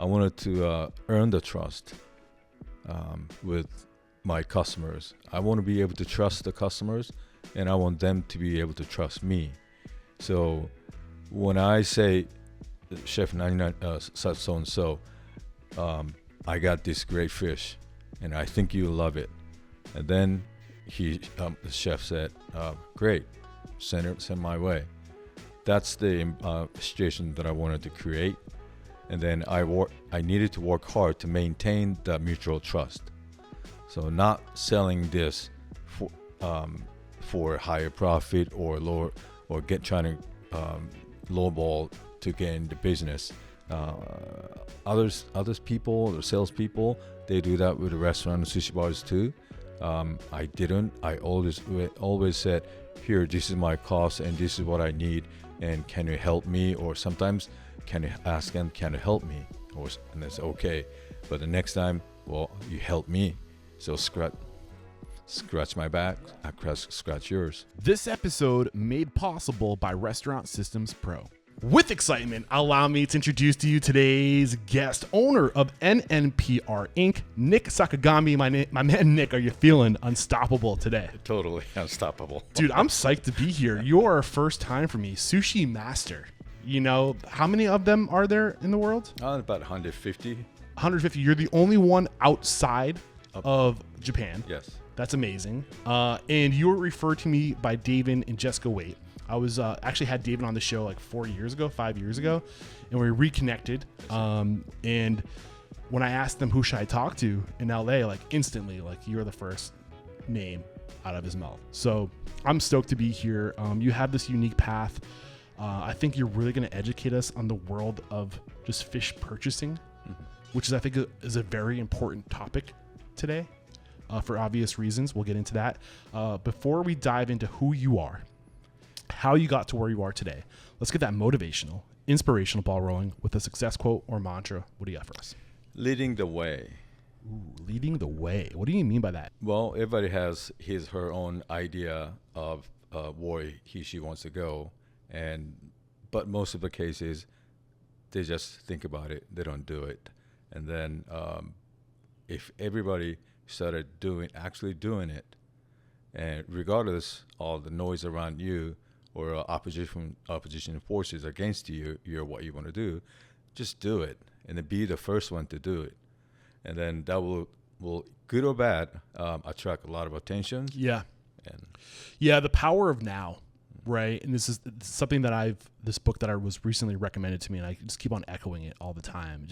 I wanted to earn the trust with my customers. I want to be able to trust the customers, and I want them to be able to trust me. So when I say, Chef 99, so and so, I got this great fish, and I think you love it. And then the chef said, great, send my way. That's the situation that I wanted to create. And then I needed to work hard to maintain that mutual trust. So not selling this for higher profit or lower, or trying to lowball to get in the business. Others people, the salespeople, they do that with the restaurant and sushi bars too. I didn't. I always said, here, this is my cost and this is what I need, and can you help me? Or sometimes, can you ask them, can you help me? And that's okay. But the next time, well, you help me. So scratch my back, I scratch yours. This episode made possible by Restaurant Systems Pro. With excitement, allow me to introduce to you today's guest, owner of NNPR Inc., Nick Sakagami. My man, Nick, are you feeling unstoppable today? Totally unstoppable. Dude, I'm psyched to be here. You are a first time for me. Sushi Master. You know, how many of them are there in the world? About 150. 150. You're the only one outside of Japan. Yes. That's amazing. And you were referred to me by David and Jessica Waite. I was actually had David on the show like 5 years ago, and we reconnected. And when I asked them who should I talk to in LA, like instantly, like you were the first name out of his mouth. So I'm stoked to be here. You have this unique path. I think you're really going to educate us on the world of just fish purchasing, which is, I think, is a very important topic today for obvious reasons. We'll get into that. Before we dive into who you are, how you got to where you are today, let's get that motivational, inspirational ball rolling with a success quote or mantra. What do you got for us? Leading the way. Ooh, leading the way. What do you mean by that? Well, everybody has her own idea of where she wants to go, but most of the cases, they just think about it, they don't do it. And then if everybody started actually doing it, and regardless of the noise around you or opposition forces against you, you're what you want to do, just do it, and then be the first one to do it. And then that will good or bad, attract a lot of attention. Yeah. The power of now, right? And this is something that this book that I was recently recommended to me, and I just keep on echoing it all the time.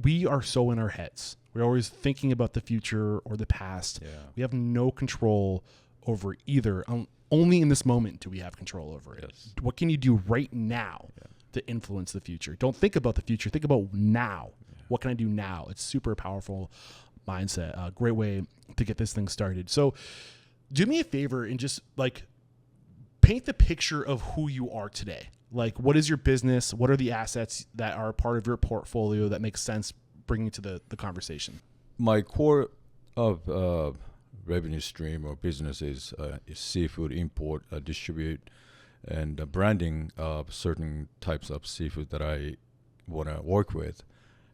We are so in our heads. We're always thinking about the future or the past. Yeah. We have no control over either. Only in this moment do we have control over it. Yes. What can you do right now to influence the future? Don't think about the future. Think about now. Yeah. What can I do now? It's super powerful mindset. A great way to get this thing started. So do me a favor and just like paint the picture of who you are today. Like, what is your business? What are the assets that are part of your portfolio that makes sense bringing to the conversation? My core of revenue stream or business is seafood import, distribute, and branding of certain types of seafood that I want to work with.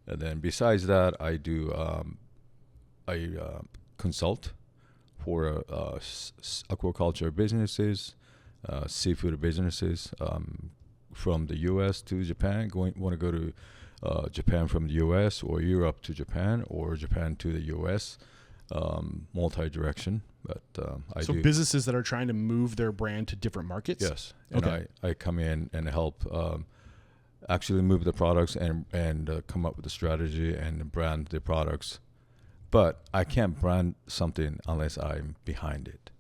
And then besides that, I do I consult for aquaculture businesses, seafood businesses, from the U.S. to Japan. Want to go to Japan from the U.S. or Europe to Japan or Japan to the U.S. Multi-direction. But so businesses that are trying to move their brand to different markets. Yes, and I come in and help actually move the products and come up with a strategy and brand the products. But I can't brand something unless I'm behind it.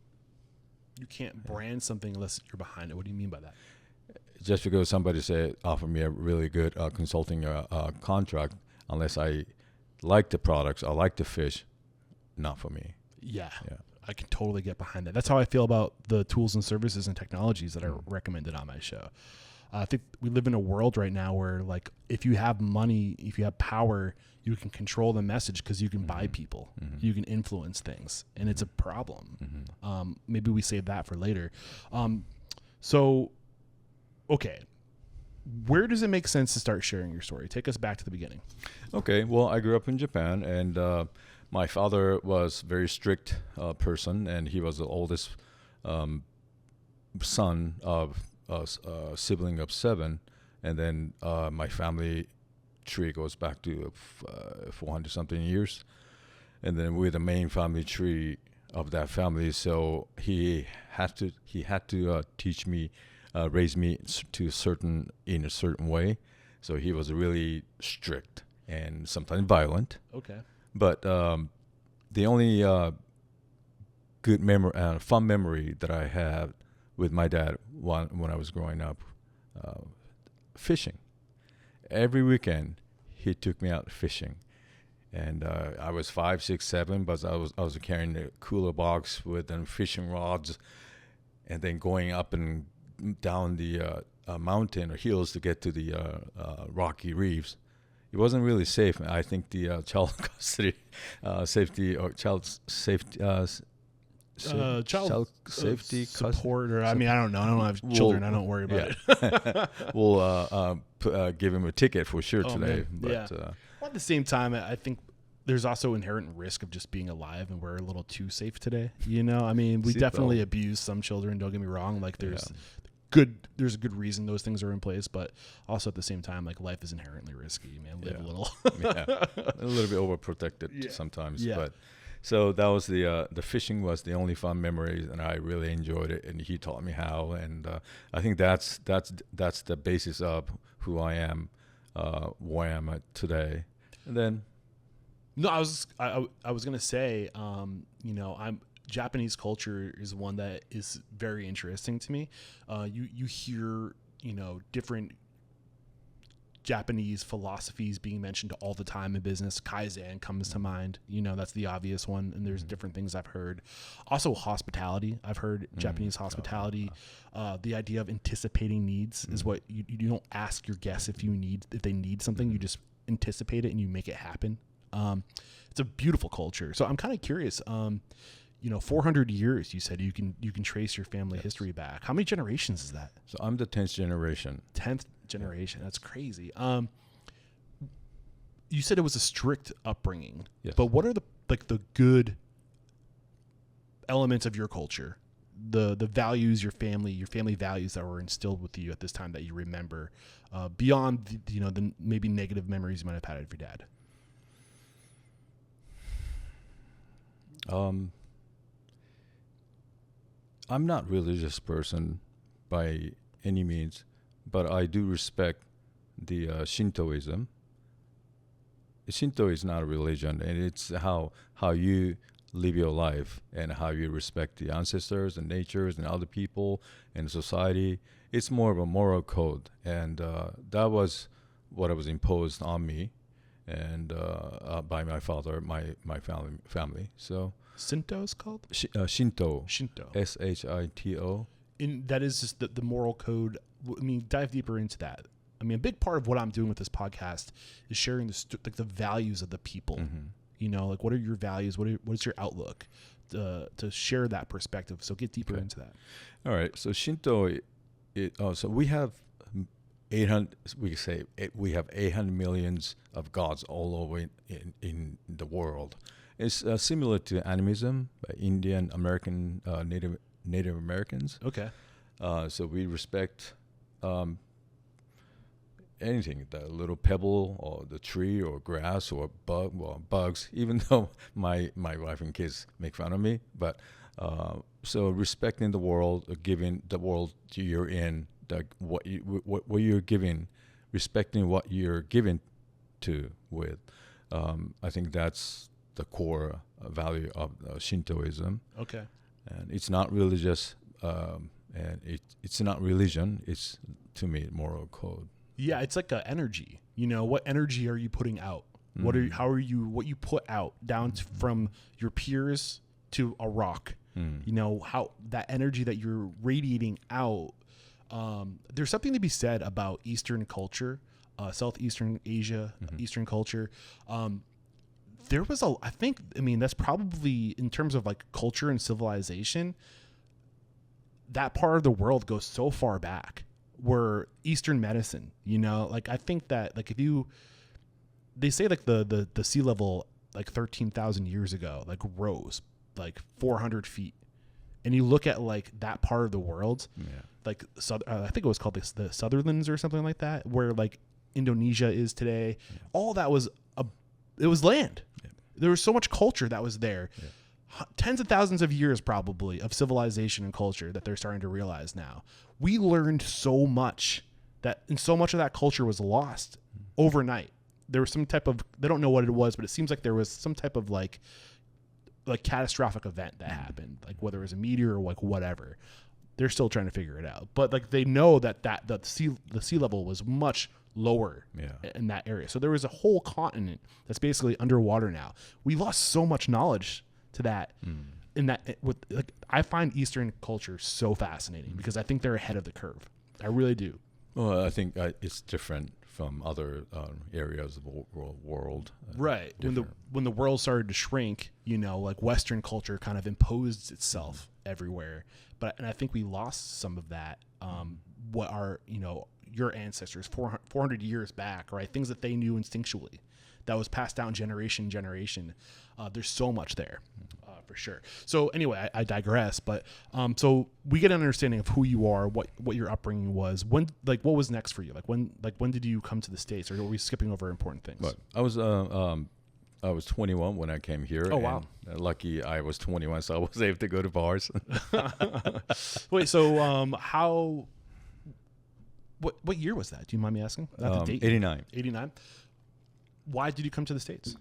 You can't brand something unless you're behind it. What do you mean by that? Just because somebody offer me a really good consulting contract, unless I like the products, I like the fish, not for me. Yeah, I can totally get behind that. That's how I feel about the tools and services and technologies that are recommended on my show. I think we live in a world right now where, like, if you have money, if you have power, you can control the message because you can buy people, you can influence things, and it's a problem. Maybe we save that for later. Okay, where does it make sense to start sharing your story? Take us back to the beginning. Okay, well, I grew up in Japan, and my father was a very strict person, and he was the oldest son of a sibling of 7, and then my family tree goes back to 400 something years, and then we're the main family tree of that family. So he had to teach me, raise me in a certain way. So he was really strict and sometimes violent. Okay. But the only good memory, fun memory that I had with my dad when I was growing up, fishing. Every weekend, he took me out fishing, and I was 5, 6, 7, but I was carrying a cooler box with fishing rods, and then going up and down the mountain or hills to get to the rocky reefs. It wasn't really safe. I think the child custody safety or child safety. Child safety support, or I mean, I don't know. I don't have children. I don't worry about it. We'll give him a ticket for sure today. Man. But, yeah. Well, at the same time, I think there's also inherent risk of just being alive, and we're a little too safe today. You know, I mean, we definitely abuse some children. Don't get me wrong. Like there's a good reason those things are in place, but also at the same time, like life is inherently risky, man. Live a little. A little bit overprotected sometimes. Yeah. But so that was the fishing was the only fun memory, and I really enjoyed it. And he taught me how, and I think that's the basis of who I am, where I am at today. And then, no, I was gonna say, Japanese culture is one that is very interesting to me. You hear, different Japanese philosophies being mentioned all the time in business. Kaizen comes to mind. That's the obvious one. And there's different things I've heard. Also hospitality. I've heard Japanese hospitality. The idea of anticipating needs is what you don't ask your guests if they need something. You just anticipate it and you make it happen. It's a beautiful culture. So I'm kind of curious. 400 years, you said you can trace your family history back. How many generations is that? So I'm the 10th generation. 10th generation. That's crazy. You said it was a strict upbringing. Yes. But what are the good elements of your culture? The values your family values that were instilled with you at this time that you remember, beyond the maybe negative memories you might have had of your dad? I'm not a religious person by any means, but I do respect the Shintoism. Shinto is not a religion, and it's how you live your life and how you respect the ancestors and natures and other people and society. It's more of a moral code, and that was what was imposed on me and by my father, my family. So Shinto is called? Shinto. Shinto. Shito. And that is just the moral code. I mean, dive deeper into that. I mean, a big part of what I'm doing with this podcast is sharing the values of the people. Mm-hmm. What are your values? What is your outlook? To share that perspective. So get deeper into that. All right. So Shinto, so we have 800. We have 800 millions of gods all over in the world. It's similar to animism, Indian American, Native Americans. Okay. So we respect anything, the little pebble or the tree or grass or bugs, even though my wife and kids make fun of me. But so respecting the world, giving the world you're in, what you're giving, respecting what you're given to with. I think that's the core value of Shintoism. Okay. And it's not religious, and it's not religion. It's, to me, moral code. Yeah, it's like an energy. What energy are you putting out? What you put out down from your peers to a rock? How that energy that you're radiating out. There's something to be said about Eastern culture, Southeastern Asia, Eastern culture. That's probably, in terms of like culture and civilization, that part of the world goes so far back. were Eastern medicine. You know, like I think that like they say like the sea level like 13,000 years ago like rose like 400 feet, and you look at like that part of the world, like I think it was called the Sutherlands or something like that, where like Indonesia is today. All that was it was land. There was so much culture that was there. Tens of thousands of years probably of civilization and culture that they're starting to realize now. We learned so much and so much of that culture was lost overnight. There was some type of, they don't know what it was, but it seems like there was some type of like catastrophic event that happened, like whether it was a meteor or like whatever. They're still trying to figure it out, but like they know that the sea level was much lower in that area. So there was a whole continent that's basically underwater now. We lost so much knowledge to that. In that, with like, I find Eastern culture so fascinating because I think they're ahead of the curve. I really do. Well, I think it's different from other areas of the world. Right. When the world started to shrink, you know, like Western culture kind of imposed itself everywhere. And I think we lost some of that. What are, you know, your ancestors 400 years back, right? Things that they knew instinctually that was passed down generation to generation. There's so much there, for sure. So anyway, I digress, but so we get an understanding of who you are, what your upbringing was. When, like, what was next for you? When did you come to the States, or are we skipping over important things? But I was 21 when I came here. Oh, wow. And lucky I was 21, so I was able to go to bars. Wait, so what year was that? Do you mind me asking? The date? 89. 89. Why did you come to the States?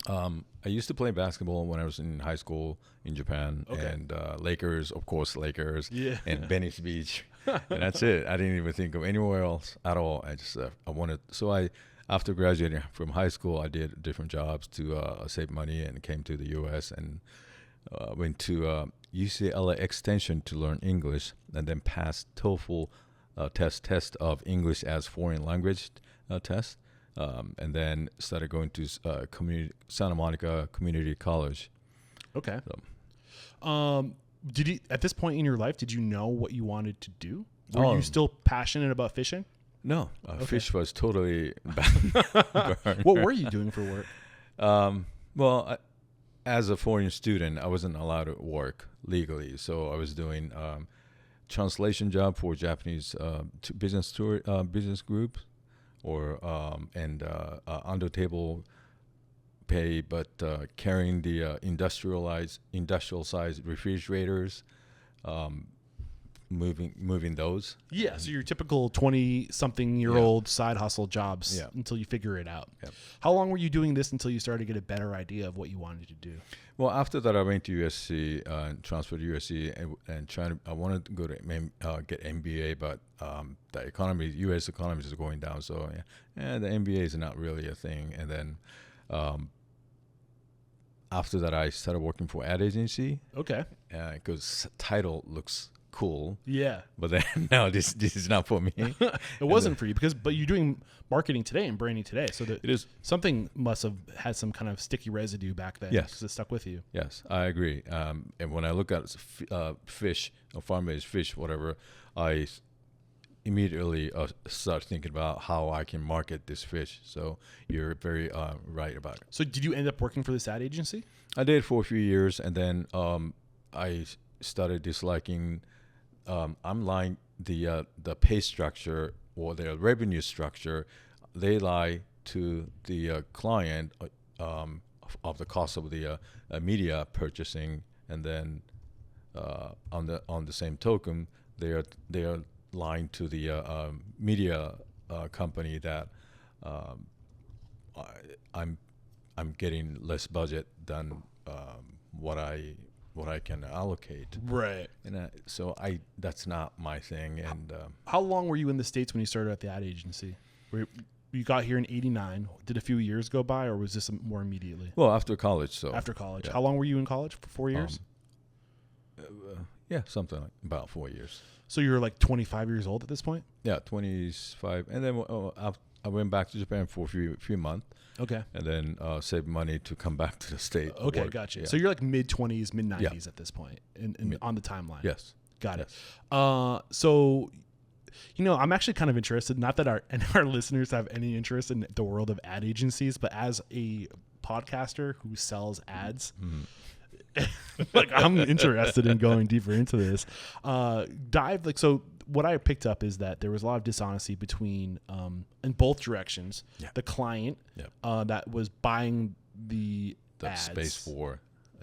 I used to play basketball when I was in high school in Japan, and Lakers, of course, and Venice Beach, and that's it. I didn't even think of anywhere else at all. I just I wanted. So after graduating from high school, I did different jobs to save money and came to the U.S. and went to UCLA Extension to learn English, and then passed TOEFL test of English as foreign language test. And then started going to Santa Monica Community College. Okay. So. Did you, at this point in your life, did you know what you wanted to do? Were you still passionate about fishing? No, fish was totally burned. What were you doing for work? Well, as a foreign student, I wasn't allowed to work legally, so I was doing translation job for Japanese business groups. Or under table pay, but carrying the industrial size refrigerators, moving those. Yeah, so your typical 20-something-year-old side hustle jobs until you figure it out. Yep. How long were you doing this until you started to get a better idea of what you wanted to do? Well, after that, I went to USC and transferred to USC and I wanted to go to get MBA, but the U.S. economy is going down, so the MBA is not really a thing. And then after that, I started working for ad agency. Okay. Because title looks cool. Yeah. But then now this is not for me. It wasn't for you but you're doing marketing today and branding today. So that it is something must have had some kind of sticky residue back then. Yes. Because it stuck with you. Yes, I agree. And when I look at fish or farm-raised fish, whatever, I immediately start thinking about how I can market this fish. So you're very right about it. So did you end up working for this ad agency? I did for a few years, and then I started disliking I'm lying the pay structure or their revenue structure. They lie to the client of the cost of the media purchasing, and then on the same token, they are lying to the media company that I'm getting less budget than what I can allocate. Right. And so that's not my thing. And how long were you in the States when you started at the ad agency? You got here in 89. Did a few years go by, or was this more immediately? Well, after college. So after college. Yeah. How long were you in college? For 4 years? Yeah, something like about 4 years. So you're like 25 years old at this point? Yeah, 25. And then I went back to Japan for a few months. Okay. And then saved money to come back to the States. Okay, gotcha. Yeah. So you're like mid-20s, mid-90s at this point on the timeline. Yes. Got it. So I'm actually kind of interested, not that our listeners have any interest in the world of ad agencies, but as a podcaster who sells ads, like I'm interested in going deeper into this. So what I picked up is that there was a lot of dishonesty between, in both directions, the client that was buying the ads, space for,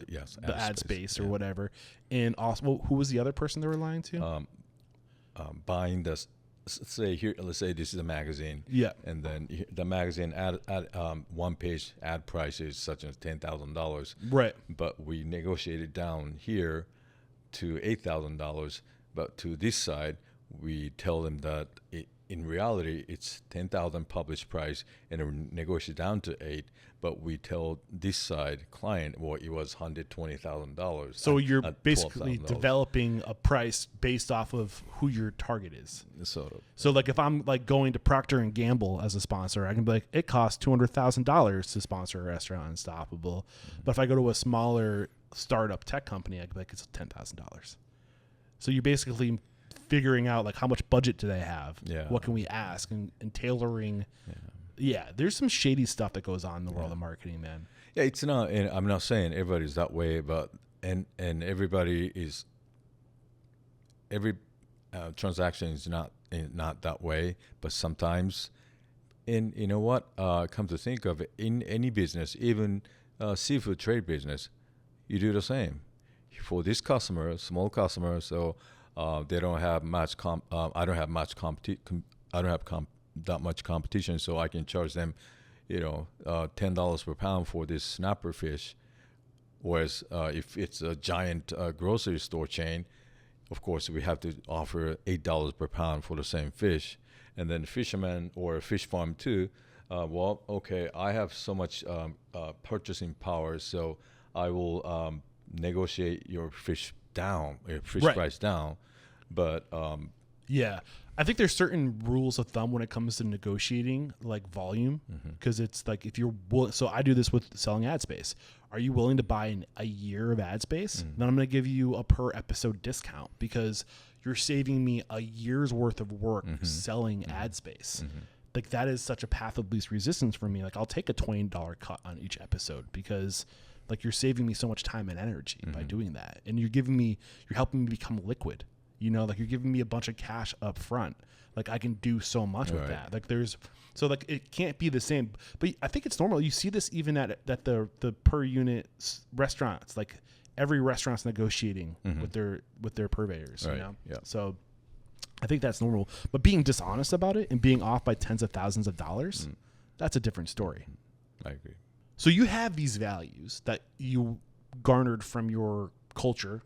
the ad space or whatever. And also, who was the other person they were lying to? Buying this, let's say this is a magazine. Yeah. And then the magazine ad one page ad price is such as $10,000. Right. But we negotiated down here to $8,000. But to this side, we tell them that in reality it's 10,000 published price, and we negotiate down to 8. But we tell this side client, well, it was $120,000. So you're basically developing a price based off of who your target is. Sort of. So like if I'm like going to Procter and Gamble as a sponsor, I can be like, it costs $200,000 to sponsor a restaurant Unstoppable. Mm-hmm. But if I go to a smaller startup tech company, I can be like, it's $10,000. So you're basically figuring out like how much budget do they have? Yeah. What can we ask and tailoring. Yeah, there's some shady stuff that goes on in the world of marketing, man. Yeah, it's not, and I'm not saying everybody's that way, but and everybody is, every transaction is not that way, but sometimes, and you know what, come to think of it, in any business, even seafood trade business, you do the same. For this customer, small customer, so they don't have much I don't have much that much competition, so I can charge them, $10 per pound for this snapper fish. Whereas if it's a giant grocery store chain, of course we have to offer $8 per pound for the same fish. And then the fisherman or a fish farm too, I have so much purchasing power, so I will negotiate your fish down, your fish price down. But I think there's certain rules of thumb when it comes to negotiating like volume, because it's like if you're so I do this with selling ad space. Are you willing to buy a year of ad space? Then I'm going to give you a per episode discount because you're saving me a year's worth of work selling ad space. Like that is such a path of least resistance for me. Like I'll take a $20 cut on each episode because like you're saving me so much time and energy by doing that. And you're helping me become liquid. Like you're giving me a bunch of cash up front. Like I can do so much with that. Like it can't be the same. But I think it's normal. You see this even at the per unit restaurants. Like every restaurant's negotiating with their purveyors. Right. Yeah. So I think that's normal. But being dishonest about it and being off by tens of thousands of dollars, that's a different story. I agree. So you have these values that you garnered from your culture.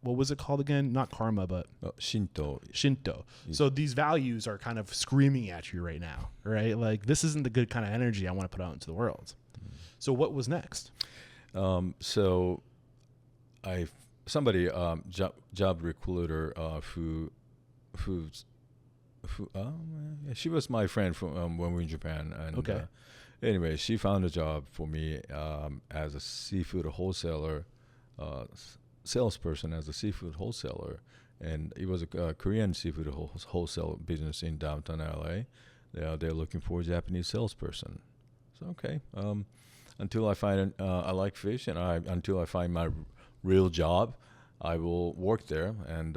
What was it called again? Not karma, but Shinto. So these values are kind of screaming at you right now, right? Like this isn't the good kind of energy I want to put out into the world. So what was next? So somebody job recruiter who she was my friend from when we were in Japan, and anyway, she found a job for me as a seafood wholesaler. Salesperson as a seafood wholesaler, and it was a Korean seafood wholesale business in downtown LA. They're looking for a Japanese salesperson. So until I find I like fish, and until I find my real job, I will work there. And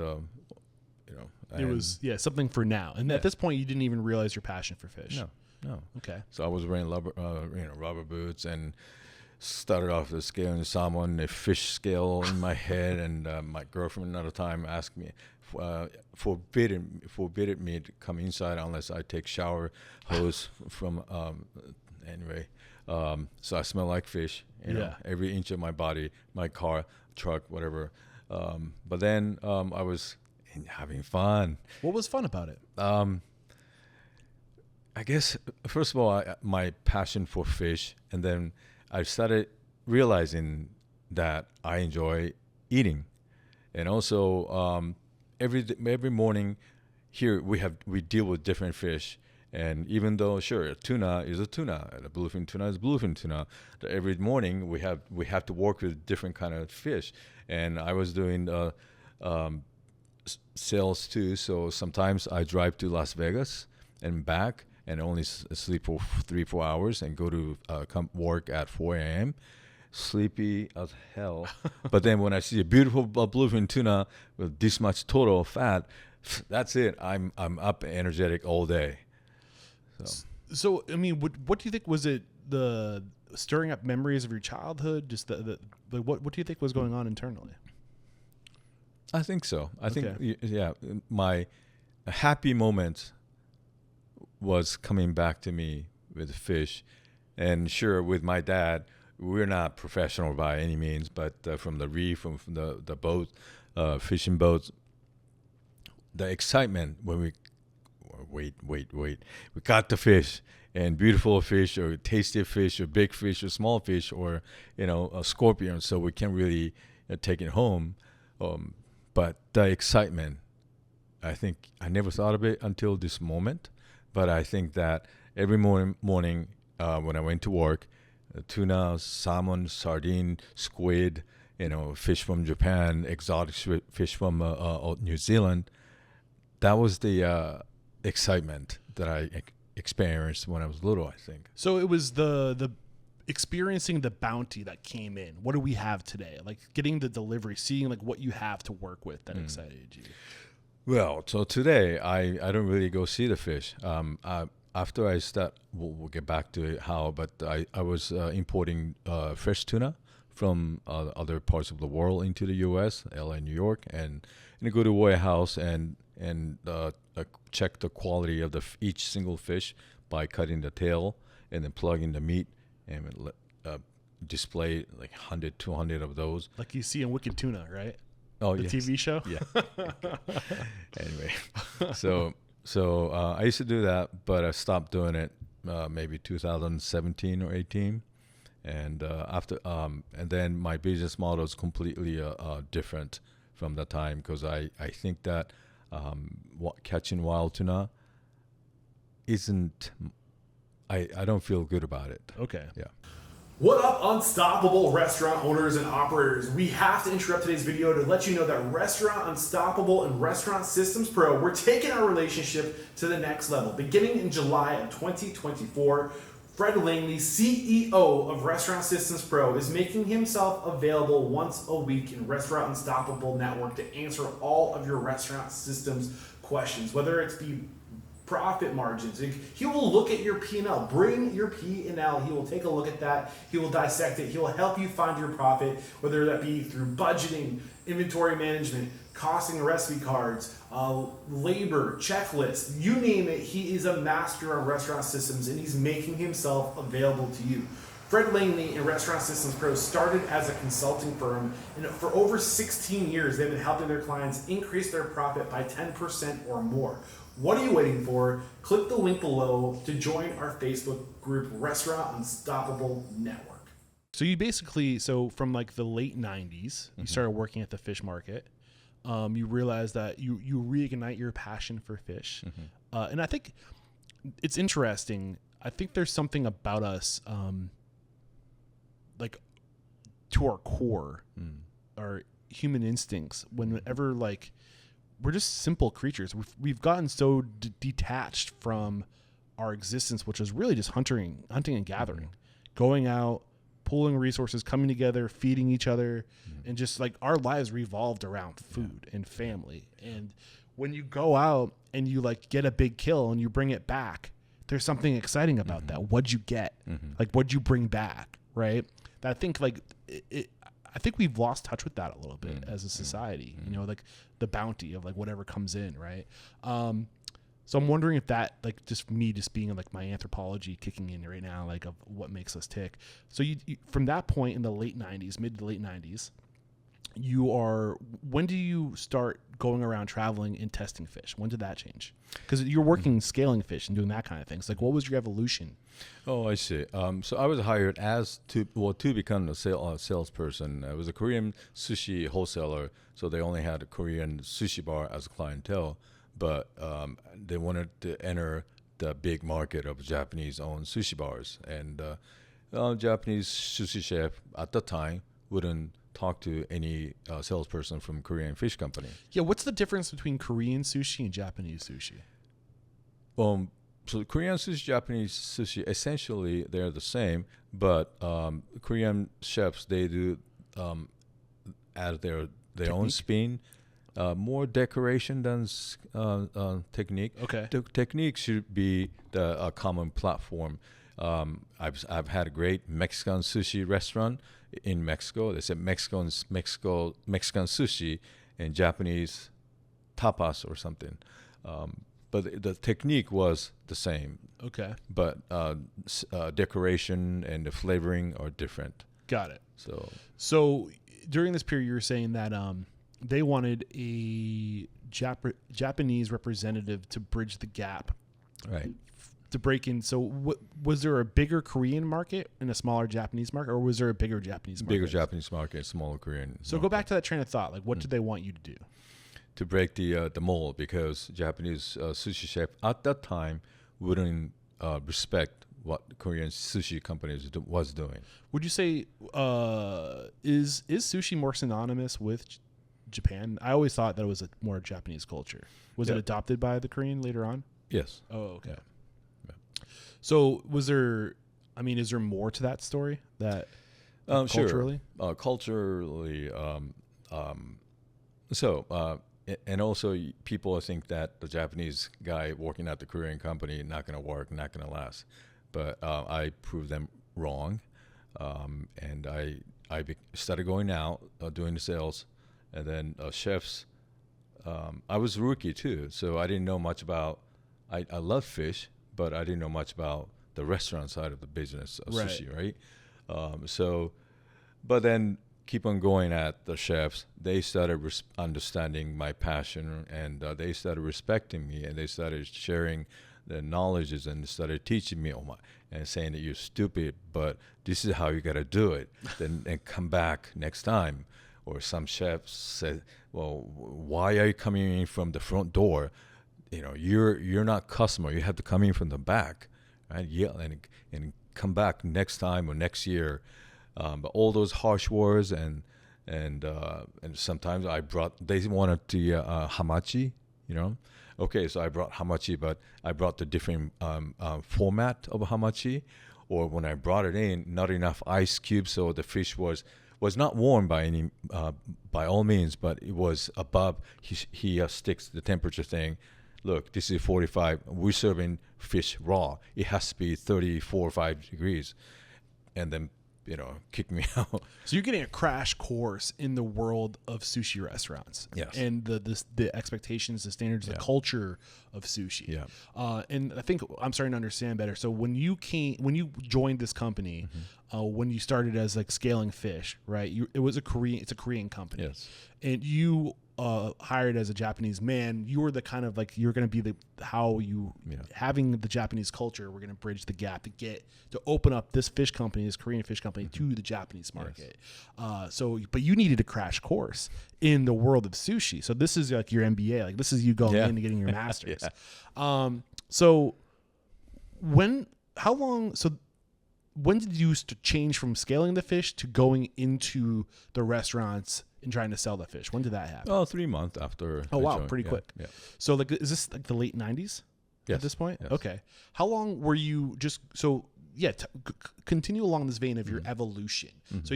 it was something for now. And at this point, you didn't even realize your passion for fish. No. Okay. So I was wearing rubber boots and started off with scaling salmon, a fish scale in my head, and my girlfriend another time asked me, forbidden me to come inside unless I take shower hose from, so I smell like fish, every inch of my body, my car, truck, whatever. But then I was having fun. What was fun about it? I guess, first of all, my passion for fish, and then I started realizing that I enjoy eating, and also every morning here we deal with different fish, and even though sure tuna is a tuna, the bluefin tuna is bluefin tuna, every morning we have to work with different kind of fish, and I was doing sales too. So sometimes I drive to Las Vegas and back and only sleep for 3-4 hours and go to come work at 4 a.m. Sleepy as hell. But then when I see a beautiful bluefin tuna with this much total fat, that's it. I'm up and energetic all day. So I mean, what do you think, was it the stirring up memories of your childhood? Just what do you think was going on internally? I think so. I Okay. think, yeah, my happy moment was coming back to me with fish. And sure, with my dad, we're not professional by any means, but from the reef, from the boat, fishing boats, the excitement when we we got the fish, and beautiful fish or tasty fish or big fish or small fish or a scorpion, so we can't really take it home. But the excitement, I think I never thought of it until this moment, but I think that every morning when I went to work, tuna, salmon, sardine, squid, fish from Japan, exotic fish from New Zealand. That was the excitement that I experienced when I was little, I think. So it was the experiencing the bounty that came in. What do we have today? Like getting the delivery, seeing like what you have to work with that excited you. Well, so today I don't really go see the fish. After I start, we'll get back to it how, but I was importing fresh tuna from other parts of the world into the U.S., L.A., New York, and I go to a warehouse and check the quality of each single fish by cutting the tail and then plugging the meat and display like 100, 200 of those. Like you see in Wicked Tuna, right? Oh, the yes. TV show? Yeah. Anyway, so I used to do that, but I stopped doing it maybe 2017 or 18. And and then my business model is completely different from that time, because I think that catching wild tuna isn't, I don't feel good about it. Okay. Yeah. What up, Unstoppable restaurant owners and operators? We have to interrupt today's video to let you know that Restaurant Unstoppable and Restaurant Systems Pro, we're taking our relationship to the next level. Beginning in July of 2024, Fred Langley, CEO of Restaurant Systems Pro, is making himself available once a week in Restaurant Unstoppable Network to answer all of your restaurant systems questions, whether it's the profit margins. He will look at your P&L. Bring your P&L. He will take a look at that. He will dissect it. He will help you find your profit, whether that be through budgeting, inventory management, costing recipe cards, labor, checklists, you name it. He is a master of restaurant systems, and he's making himself available to you. Fred Langley and Restaurant Systems Pro started as a consulting firm, and for over 16 years, they've been helping their clients increase their profit by 10% or more. What are you waiting for? Click the link below to join our Facebook group, Restaurant Unstoppable Network. So you basically, from like the late 90s, you started working at the fish market. You realized that you reignite your passion for fish. And I think it's interesting. I think there's something about us, like to our core, our human instincts, whenever like we're just simple creatures. We've gotten so detached from our existence, which is really just hunting and gathering, going out, pooling resources, coming together, feeding each other, and just like our lives revolved around food and family. And when you go out and you like get a big kill and you bring it back, there's something exciting about that. What'd you get? Like, what'd you bring back? Right. I think like I think we've lost touch with that a little bit as a society, like the bounty of like whatever comes in. Right. So I'm wondering if that, like, just being like my anthropology kicking in right now, like of what makes us tick. So you from that point in the late 90s, mid to late 90s, when do you start going around traveling and testing fish? When did that change? Because you're working scaling fish and doing that kind of things. Like, what was your evolution? Oh, I see. So I was hired to become a salesperson. I was a Korean sushi wholesaler, so they only had a Korean sushi bar as a clientele, but they wanted to enter the big market of Japanese-owned sushi bars. And Japanese sushi chef at the time wouldn't talk to any salesperson from Korean fish company. Yeah, what's the difference between Korean sushi and Japanese sushi? So Korean sushi, Japanese sushi, essentially they're the same, but Korean chefs, they do add their own spin, more decoration than technique. Okay. The technique should be the common platform. I've had a great Mexican sushi restaurant in Mexico. They said Mexican sushi and Japanese tapas or something. But the technique was the same. Okay. But decoration and the flavoring are different. Got it. So during this period, you were saying that they wanted a Japanese representative to bridge the gap, right, to break in. So was there a bigger Korean market and a smaller Japanese market, or was there a bigger Japanese market? Bigger Japanese market, smaller Korean. So market. go back to that train of thought. Like, what did they want you to do? To break the mold, because Japanese sushi chef at that time wouldn't respect what Korean sushi companies was doing. Would you say is sushi more synonymous with Japan? I always thought that it was a more Japanese culture. Was it adopted by the Korean later on? Yes. Oh, okay. Yeah. So was there? I mean, is there more to that story? That culturally, sure. Culturally, and also people think that the Japanese guy working at the Korean company not going to work, not going to last. But I proved them wrong, and I started going out doing the sales, and then chefs. I was a rookie too, so I didn't know much about. I love fish, but I didn't know much about the restaurant side of the business of sushi, right? But then keep on going at the chefs. They started understanding my passion, and they started respecting me, and they started sharing the knowledges and started teaching me and saying that you're stupid, but this is how you got to do it. Then and come back next time. Or some chefs said, well, why are you coming in from the front door? You know, you're not customer. You have to come in from the back, right? Yeah, and come back next time or next year. But all those harsh words and sometimes they wanted the hamachi, you know. Okay, so I brought hamachi, but I brought the different format of hamachi, or when I brought it in, not enough ice cubes, so the fish was not warm by all means, but it was above. He sticks the temperature thing. Look, this is 45. We're serving fish raw. It has to be 34 or 5 degrees, and then kick me out. So you're getting a crash course in the world of sushi restaurants. Yes. And the expectations, the standards, the culture of sushi. Yeah. And I think I'm starting to understand better. So when you joined this company, when you started as like scaling fish, right? It's a Korean company. Yes. And you hired as a Japanese man, you were the kind of like, you're going to be having the Japanese culture. We're going to bridge the gap to open up this Korean fish company to the Japanese market. Yes. But you needed a crash course in the world of sushi. So this is like your MBA, like this is you going in and getting your master's. So when did you change from scaling the fish to going into the restaurants and trying to sell the fish? When did that happen? Oh, 3 months after. Oh, wow. Pretty quick. Yeah. So like, is this like the late 90s at this point? Yes. Okay. How long were you continue along this vein of your evolution. Mm-hmm. So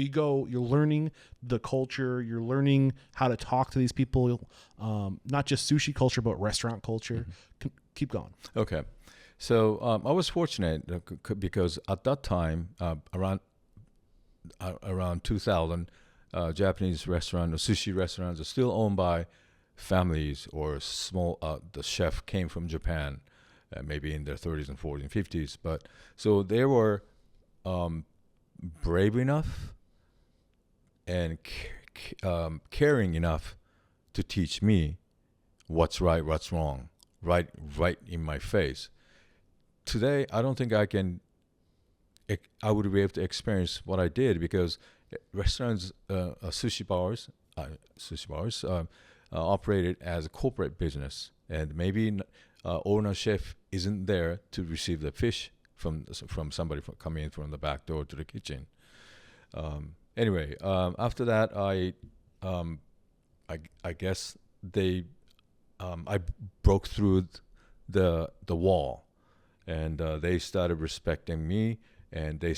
you're learning the culture, you're learning how to talk to these people, not just sushi culture, but restaurant culture. Mm-hmm. Keep going. Okay. So I was fortunate because at that time, around 2000, Japanese restaurant or sushi restaurants are still owned by families or small. The chef came from Japan, maybe in their 30s and 40s and 50s. But so they were brave enough and caring enough to teach me what's right, what's wrong, right in my face. Today, I don't think I would be able to experience what I did because restaurants, sushi bars operated as a corporate business, and maybe owner chef isn't there to receive the fish from somebody coming in from the back door to the kitchen. anyway, after that, I guess I broke through the wall, and they started respecting me, and I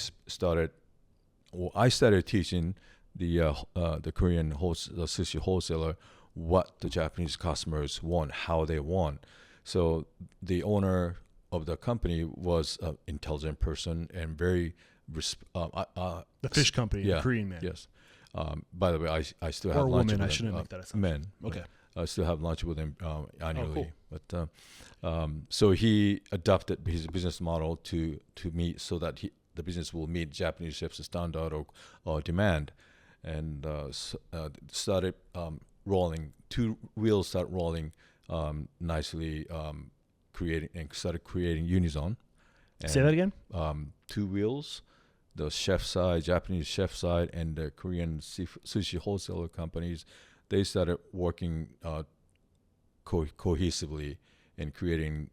started teaching the Korean the sushi wholesaler what the Japanese customers want, how they want. So the owner of the company was an intelligent person and very The fish company, yeah, the Korean man. yes. By the way, I still Or have lunch woman, with I him. shouldn't make that assumption. Men. Okay. I still have lunch with him annually. cool. But so he adopted his business model to meet so that the business will meet Japanese chefs' standard or demand, and started rolling. Two wheels start rolling nicely, started creating Unison. And, Say that again? Two wheels, the chef side, Japanese chef side, and the Korean sushi wholesaler companies, they started working cohesively and creating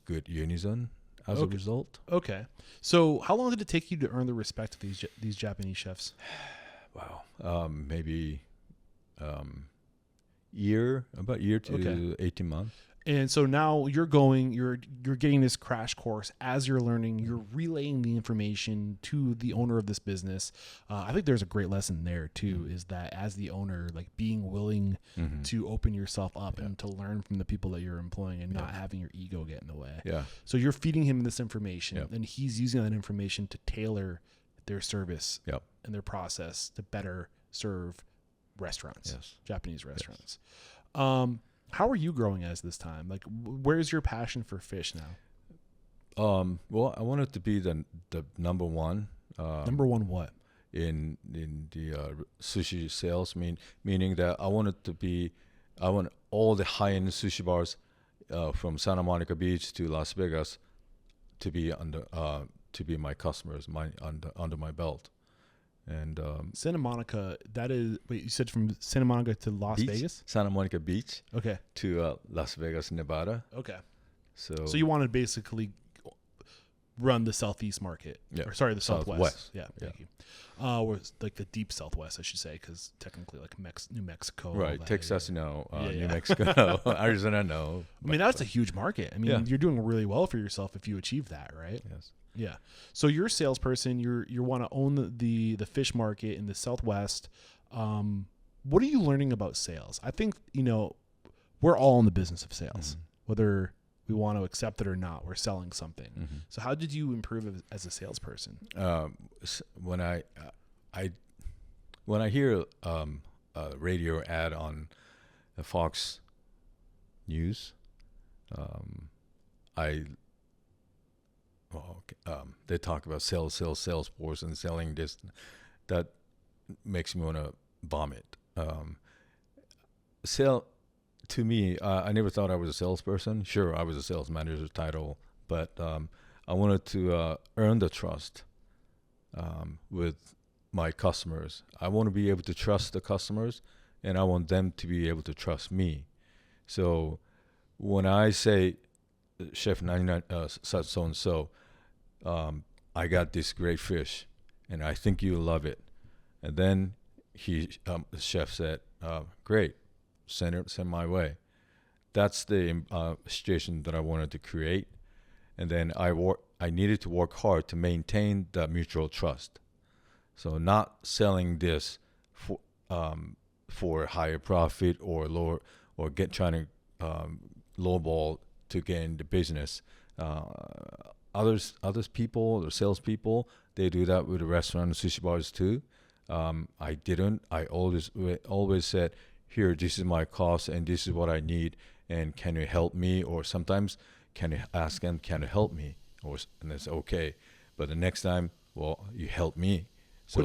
good unison as a result. Okay. So how long did it take you to earn the respect of these Japanese chefs? Wow. Maybe about year to 18 months. And so now you're getting this crash course as you're learning, you're relaying the information to the owner of this business. I think there's a great lesson there too, is that as the owner, like being willing to open yourself up and to learn from the people that you're employing and not having your ego get in the way. Yeah. So you're feeding him this information and he's using that information to tailor their service and their process to better serve restaurants, Japanese restaurants. How are you growing as this time? Like, where's your passion for fish now? Well, I want it to be the number one. Number one what? In the sushi sales, meaning that I want all the high-end sushi bars from Santa Monica Beach to Las Vegas to be my customers, under my belt. And Santa Monica, that is, wait, you said from Santa Monica to Las Vegas? Santa Monica Beach. Okay. To Las Vegas, Nevada. Okay. So you want to basically run the Southeast market. Yeah. Or sorry, the Southwest. Yeah, Yeah. thank you. Or like the deep Southwest, I should say, because technically like New Mexico. Right, that Texas, area. New Mexico, Arizona, no. I mean, that's a huge market. I mean, you're doing really well for yourself if you achieve that, right? Yes. Yeah. So you're a salesperson. You want to own the fish market in the Southwest. What are you learning about sales? I think, we're all in the business of sales, whether we want to accept it or not. We're selling something. So how did you improve as a salesperson? When I hear a radio ad on the Fox News, they talk about sales force and selling this. That makes me want to vomit. To me, I never thought I was a salesperson. Sure, I was a sales manager title, but I wanted to earn the trust with my customers. I want to be able to trust the customers, and I want them to be able to trust me. So when I say, Chef 99, so and so, I got this great fish, and I think you love it. And then the chef said, "Great, send my way." That's the situation that I wanted to create, and then I needed to work hard to maintain the mutual trust. So not selling this for higher profit or lower, or trying to lowball to gain the business. Others people, the salespeople, they do that with the restaurant and sushi bars too. I didn't. I always said, "Here, this is my cost, and this is what I need, and can you help me?" Or sometimes, can you ask them, "Can you help me?" And it's okay. But the next time, well, you help me. So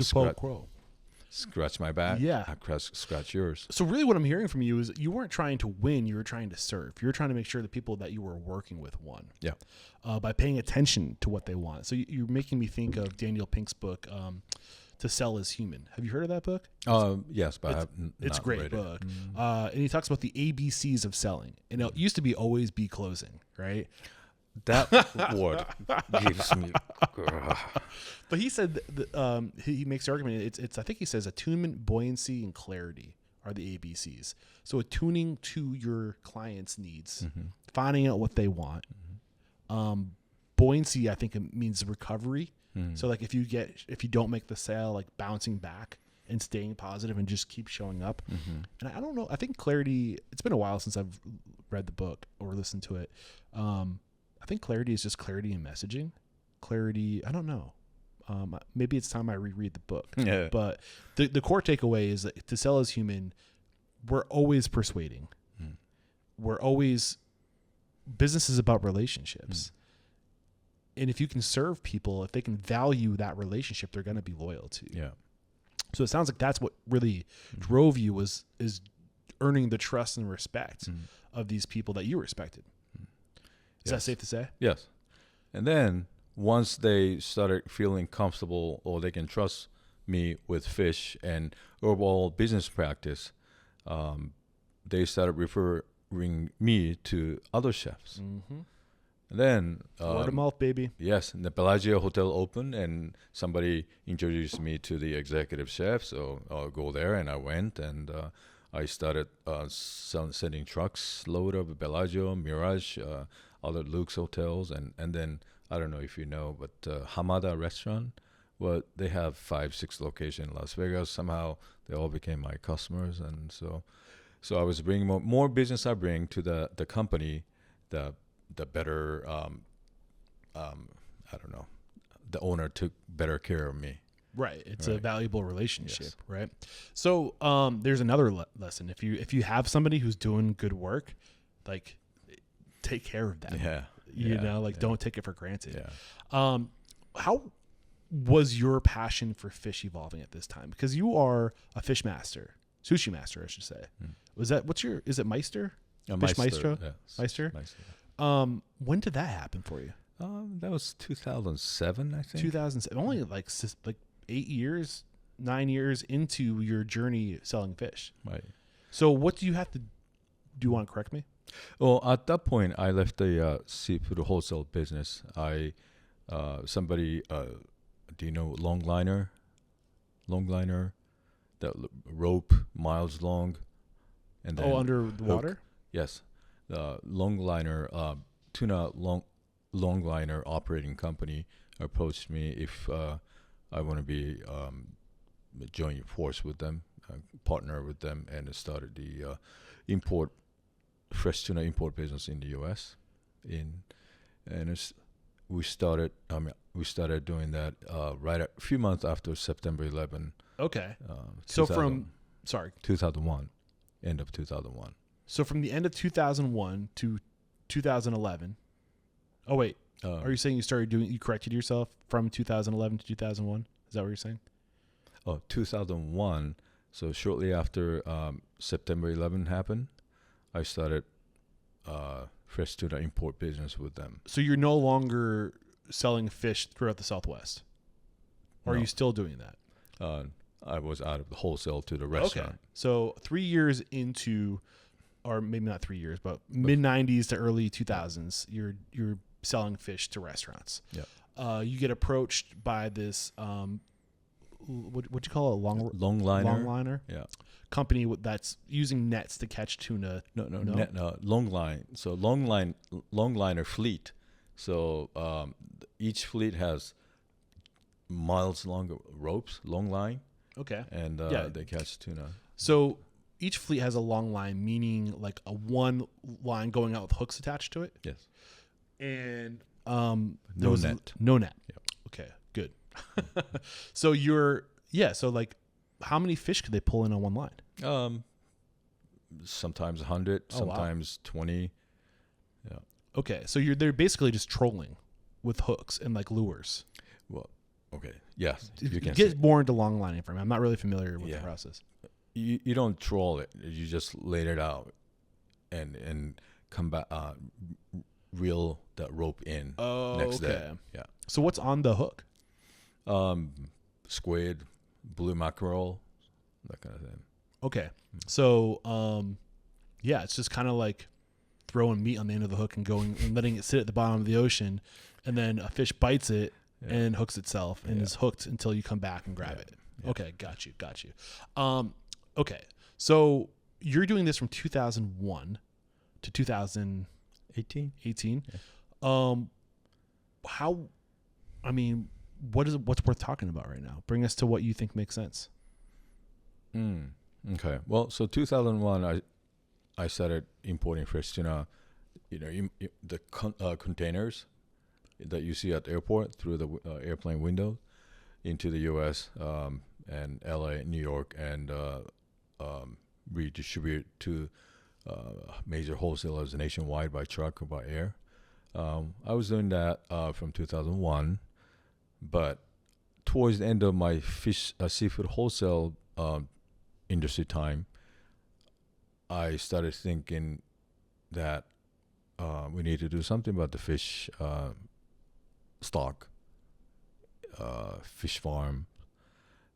scratch my back. Yeah. I scratch yours. So really what I'm hearing from you is you weren't trying to win, you were trying to serve. You were trying to make sure the people that you were working with won. Yeah. By paying attention to what they want. So you're making me think of Daniel Pink's book, To Sell Is Human. Have you heard of that book? Yes, but it's a great book. And he talks about the ABCs of selling. And it used to be always be closing, right? that word gives me. But he said he makes the argument. It's I think he says attunement, buoyancy, and clarity are the ABCs. So attuning to your client's needs, finding out what they want. Buoyancy, I think it means recovery. So like if you don't make the sale, like bouncing back and staying positive and just keep showing up. And I don't know. I think clarity. It's been a while since I've read the book or listened to it. I think clarity is just clarity in messaging. Clarity. I don't know. Maybe it's time I reread the book. Yeah. But the core takeaway is that to sell as human, we're always persuading. We're always business is about relationships. And if you can serve people, if they can value that relationship, they're going to be loyal to you. Yeah. So it sounds like that's what really drove you is earning the trust and respect of these people that you respected. Is that safe to say? Yes. And then once they started feeling comfortable or they can trust me with fish and overall business practice, they started referring me to other chefs. And then Word of mouth, baby. yes, the Bellagio Hotel opened, and somebody introduced me to the executive chef. So I'll go there, and I went, and I started sending trucks load of Bellagio, Mirage, other Luxe hotels, and then I don't know if you know, but Hamada restaurant. Well, they have 5-6 locations in Las Vegas. Somehow they all became my customers, and so I was bringing more business. I bring to the company, the better, I don't know, the owner took better care of me. Right. It's Right. a valuable relationship, Yes. right? So there's another lesson. If you have somebody who's doing good work, like take care of them. Yeah. You Yeah. know, like Yeah. don't take it for granted. Yeah. How was your passion for fish evolving at this time? Because you are a fish master, sushi master, I should say. Was that is it Meister? Fish Maestro? Yes. Meister? Meister. When did that happen for you? That was 2007, I think. 2007. Only like 9 years into your journey selling fish. Right. So what do you have to do? You want to correct me? Well, at that point, I left the seafood wholesale business. Somebody, do you know longliner? Longliner, that rope miles long, and then Under the water? Yes, the longliner, tuna longliner operating company approached me if I want to be join force with them, partner with them, and started the fresh tuna import business in the U.S. We started doing that right a few months after September 11. Okay. So 2001, end of 2001. So from the end of 2001 to 2011. Oh wait, are you saying you corrected yourself from 2011 to 2001? Is that what you're saying? 2001. So shortly after September 11 happened, I started fresh tuna import business with them. So you're no longer selling fish throughout the Southwest? Or are No. you still doing that? I was out of the wholesale to the restaurant. Okay. So 3 years into, or maybe not 3 years, but mid 90s to early 2000s, you're selling fish to restaurants. Yeah. You get approached by this, what'd you call it? Longliner. Longliner? Yeah. Company that's using nets to catch tuna. No. Long line. So longliner fleet. So each fleet has miles long ropes, long line, Okay. and they catch tuna. So each fleet has a long line, meaning like a one line going out with hooks attached to it. Yes. And No net. No net. Yep. Okay, good. So so like how many fish could they pull in on one line? Sometimes 100, Oh, wow. sometimes 20. Yeah. Okay, so they're basically just trolling with hooks and like lures. Well, okay. Yes, you can Get say. more into long lining for me. I'm not really familiar with Yeah. the process. You don't troll it. You just laid it out, and come back, reel that rope in next day. Yeah. So what's on the hook? Squid, blue mackerel, that kind of thing. Okay. So, it's just kind of like throwing meat on the end of the hook and going and letting it sit at the bottom of the ocean, and then a fish bites it and hooks itself and is hooked until you come back and grab it. Okay, got you. Okay, so you're doing this from 2001 to 2018. How? I mean, what's worth talking about right now? Bring us to what you think makes sense. Okay. Well, so 2001, I started importing fish to, the containers that you see at the airport through the airplane window into the U.S. And L.A., New York, and redistribute to major wholesalers nationwide by truck or by air. I was doing that from 2001, but towards the end of my seafood wholesale industry time, I started thinking that we need to do something about the fish stock, fish farm,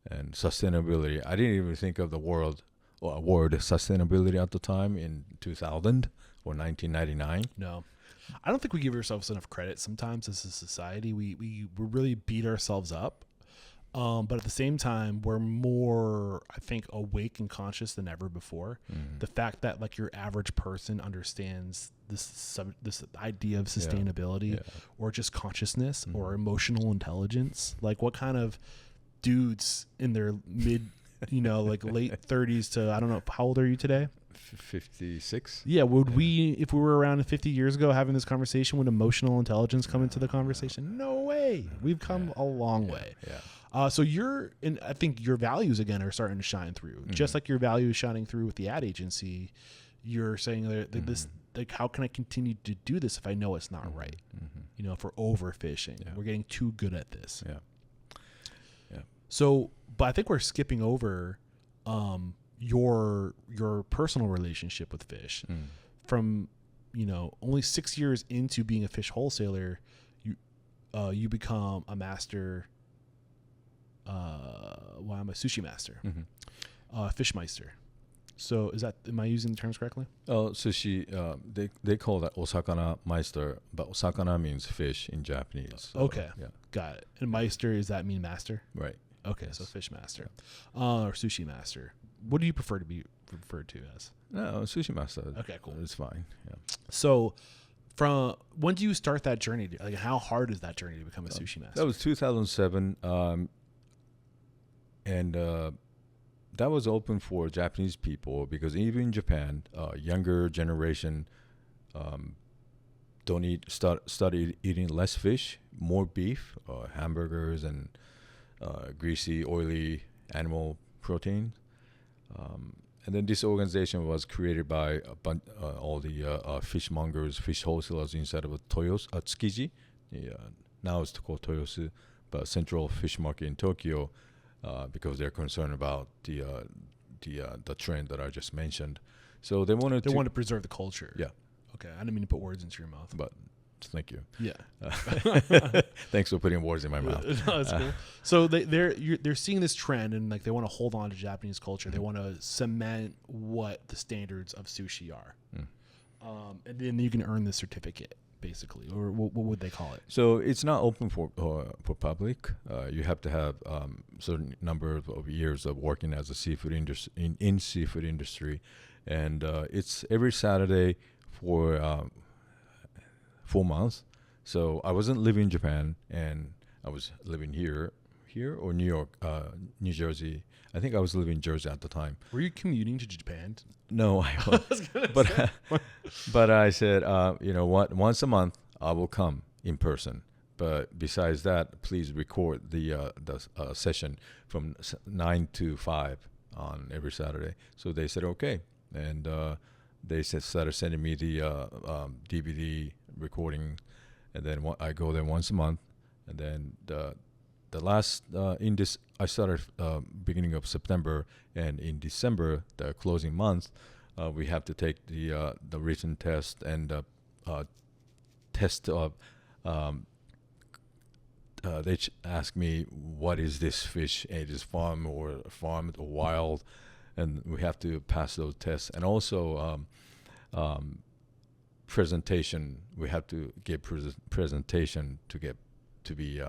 and sustainability. I didn't even think of the word sustainability at the time in 2000 or 1999. No. I don't think we give ourselves enough credit sometimes as a society. We really beat ourselves up. But at the same time, we're more, I think, awake and conscious than ever before. The fact that like your average person understands this idea of sustainability or just consciousness or emotional intelligence. Like what kind of dudes in their mid, like late 30s to, I don't know, how old are you today? 56. Yeah, would we, if we were around 50 years ago having this conversation, would emotional intelligence come into the conversation? No way. We've come a long way. So I think your values again are starting to shine through. Just like your values shining through with the ad agency, you're saying that this, like, how can I continue to do this if I know it's not right? If we're overfishing, we're getting too good at this. So, but I think we're skipping over your personal relationship with fish. From only 6 years into being a fish wholesaler, you become a master. I'm a sushi master, fish meister. So am I using the terms correctly? Oh, sushi. They call that osakana meister, but osakana means fish in Japanese. So, okay, got it. And meister, does that mean master? Right. Okay, so fish master, or sushi master. What do you prefer to be referred to as? No, sushi master. Okay, cool. It's fine. Yeah. So, from when do you start that journey? Like, how hard is that journey to become a sushi master? That was 2007, and that was open for Japanese people because even in Japan, younger generation started eating less fish, more beef, hamburgers, and greasy, oily animal protein. And then this organization was created by all the fishmongers, fish wholesalers inside of Tsukiji. Now it's called Toyosu, but Central Fish Market in Tokyo, because they're concerned about the trend that I just mentioned. So they wanted to preserve the culture. Yeah. Okay, I didn't mean to put words into your mouth. But thank you. Yeah. Thanks for putting words in my mouth. No, that's cool. So they're seeing this trend and like they want to hold on to Japanese culture. They want to cement what the standards of sushi are, and then you can earn the certificate, basically, or what would they call it? So it's not open for public. You have to have certain number of years of working as a seafood industry in seafood industry, and it's every Saturday for 4 months. So I wasn't living in Japan, and I was living here or New York, New Jersey. I think I was living in Jersey at the time. Were you commuting to Japan? No, I wasn't. But I said, once a month I will come in person. But besides that, please record the session from 9 to 5 on every Saturday. So they said okay, and they started sending me the DVD recording, and then I go there once a month, and then the last in this I started beginning of September, and in December, the closing month, we have to take the written test and test of they ask me what is this fish? It is farmed or wild, and we have to pass those tests, and also presentation. We have to give presentation to be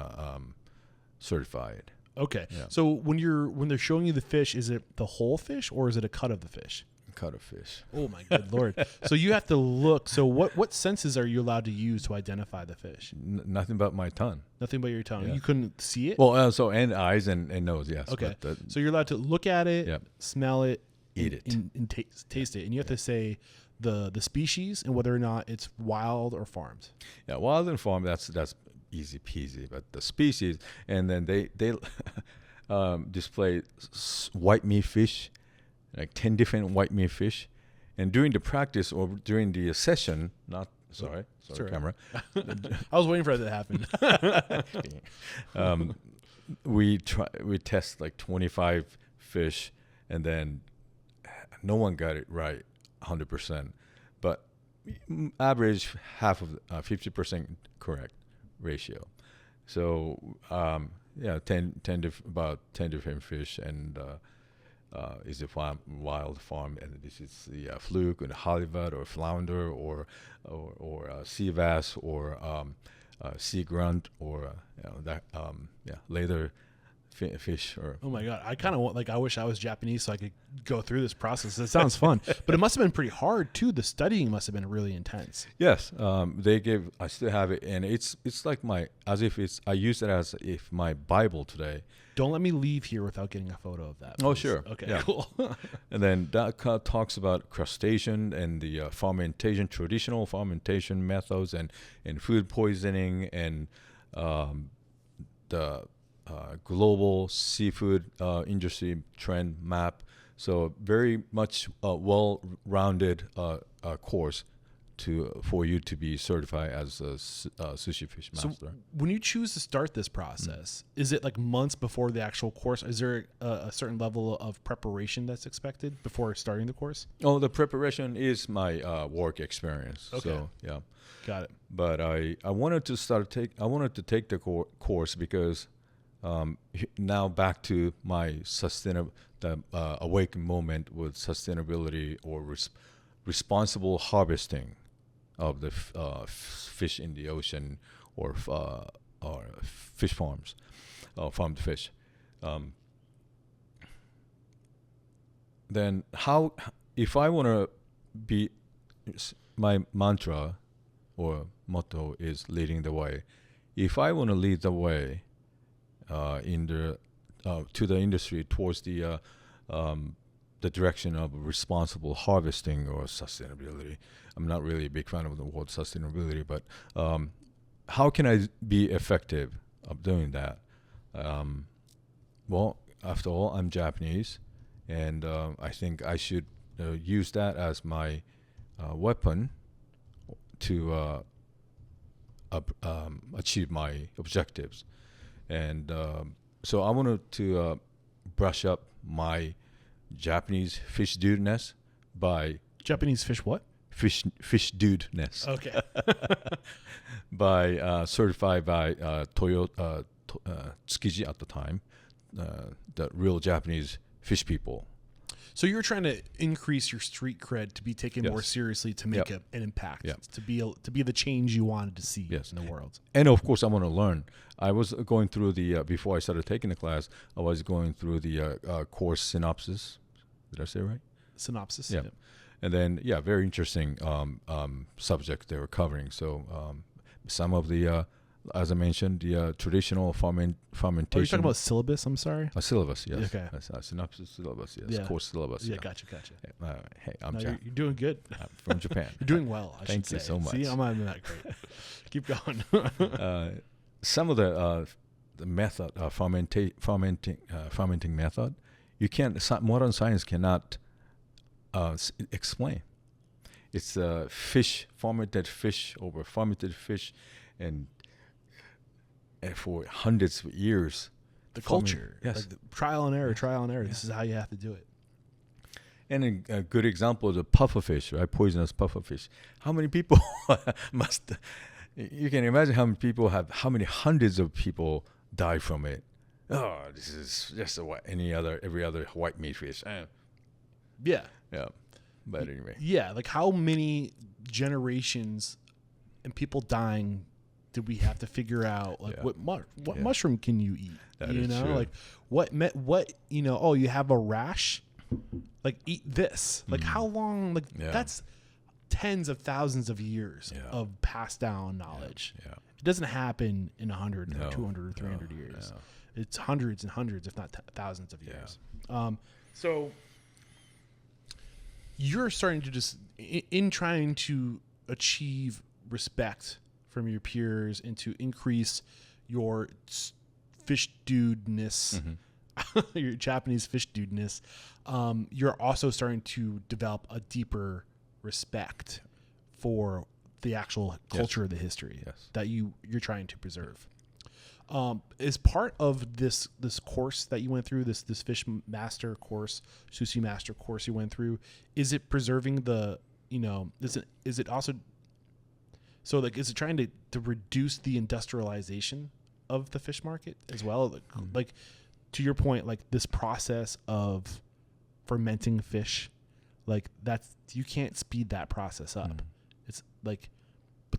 certified. Okay. Yeah. So when they're showing you the fish, is it the whole fish or is it a cut of the fish? Cut of fish. Oh my good Lord. So you have to look. So what senses are you allowed to use to identify the fish? Nothing but my tongue. Nothing but your tongue. Yeah. You couldn't see it? Well, and eyes and nose, yes. Okay. But So you're allowed to look at it, Yep. smell it, Eat it. and taste it. And you have to say the species and whether or not it's wild or farmed. yeah, wild and farm, that's easy peasy. But the species, and then they display white meat fish, like 10 different white meat fish. And during the practice or during the session, sorry, Sorry. camera. I was waiting for that to happen. We test like 25 fish, and then no one got it right 100%, but average half of 50% correct ratio. So about 10 different fish, and is a wild farm, and this is the fluke and halibut or flounder or sea bass or sea grunt or later fish or. Oh my God. I kind of want, I wish I was Japanese so I could go through this process. It sounds fun, but it must have been pretty hard too. The studying must have been really intense. Yes, I still have it, and it's like I use it as if my Bible today. Don't let me leave here without getting a photo of that. Oh, please. sure. Okay, Yeah. cool. And then that talks about crustacean and the fermentation, traditional fermentation methods, and food poisoning, and the global seafood industry trend map. So very much well-rounded course for you to be certified as a sushi fish master. So when you choose to start this process, is it like months before the actual course? Is there a certain level of preparation that's expected before starting the course? Oh, the preparation is my work experience. Okay. So yeah, Got it. but I wanted to take the course because now back to my awakened moment with sustainability or responsible harvesting of the fish in the ocean or fish farms, farmed fish. Then if I want to be, my mantra or motto is leading the way. If I want to lead the way to the industry towards the direction of responsible harvesting or sustainability. I'm not really a big fan of the word sustainability, but how can I be effective of doing that? Well, after all, I'm Japanese, and I think I should use that as my weapon to achieve my objectives. And so I wanted to brush up my Japanese fish dudeness by Japanese fish what? fish dudeness Okay. by certified by Tsukiji at the time, the real Japanese fish people. So you're trying to increase your street cred to be taken more Yes. seriously, to make Yep. an impact, Yep. to be the change you wanted to see Yes. in the world. And of course, I want to learn. I was going through the before I started taking the class. I was going through the course synopsis. Did I say it right? Synopsis. Yeah. Yep. And then, very interesting subject they were covering. So some of the, as I mentioned, the traditional fermentation. Oh, you're talking about syllabus? I'm sorry. A syllabus, yes. Okay. Synopsis syllabus, yes. Yeah. Course syllabus. Yeah, gotcha. Hey, I'm No, you're doing good. I'm from Japan. You're doing well. I Thank should you say. so much. See, I'm not even that great. Keep going. Some of the method, fermenting method, you can't. Modern science cannot explain. It's fermented fish over fermented fish, and for hundreds of years. The culture. Yes. Like the trial and error. Yeah. This is how you have to do it. And a good example is the pufferfish, right? Poisonous pufferfish. How many people you can imagine how many hundreds of people die from it. Oh, this is just every other white meat fish. Yeah. Yeah. But anyway. Yeah, like how many generations and people dying did we have to figure out? Like what mushroom can you eat? That you is know, true. like what you know? Oh, you have a rash. Like eat this. Like how long? Like that's tens of thousands of years of passed down knowledge. Yeah. It doesn't happen in 100 or 200 or 300 years. No. It's hundreds and hundreds, if not thousands of years. So you're starting to just, in trying to achieve respect from your peers and to increase your fish dudeness, your Japanese fish dudeness, you're also starting to develop a deeper respect for the actual culture of the history that you're trying to preserve. As part of this course that you went through, this Fish Master course, Sushi Master course you went through, is it preserving the, you know, is it also, so like, is it trying to reduce the industrialization of the fish market as well? Like to your point, like this process of fermenting fish, like you can't speed that process up. It's like,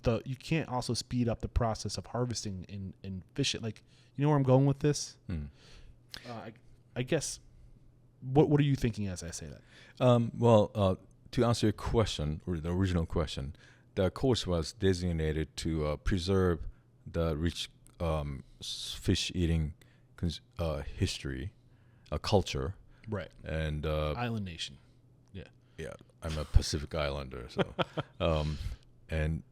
but you can't also speed up the process of harvesting and fish it. Like, you know where I'm going with this? I guess, what are you thinking as I say that? Well, to answer your question, or the original question, the course was designated to preserve the rich fish eating history, culture. Right. And island nation. Yeah. Yeah, I'm a Pacific Islander, so and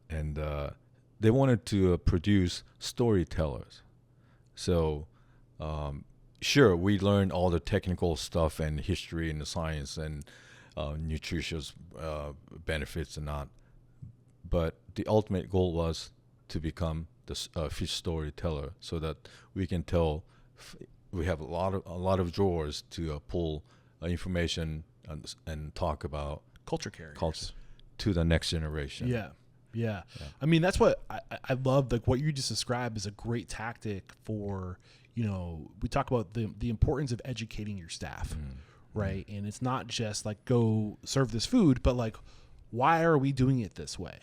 they wanted to produce storytellers. So sure, we learned all the technical stuff and history and the science and nutritious benefits and not, but the ultimate goal was to become the fish storyteller, so that we can tell. We have a lot of drawers to pull information and talk about culture carriers to the next generation. Yeah. I mean, that's what I love. Like what you just described is a great tactic for, you know, we talk about the importance of educating your staff, right? And it's not just like go serve this food, but like, why are we doing it this way?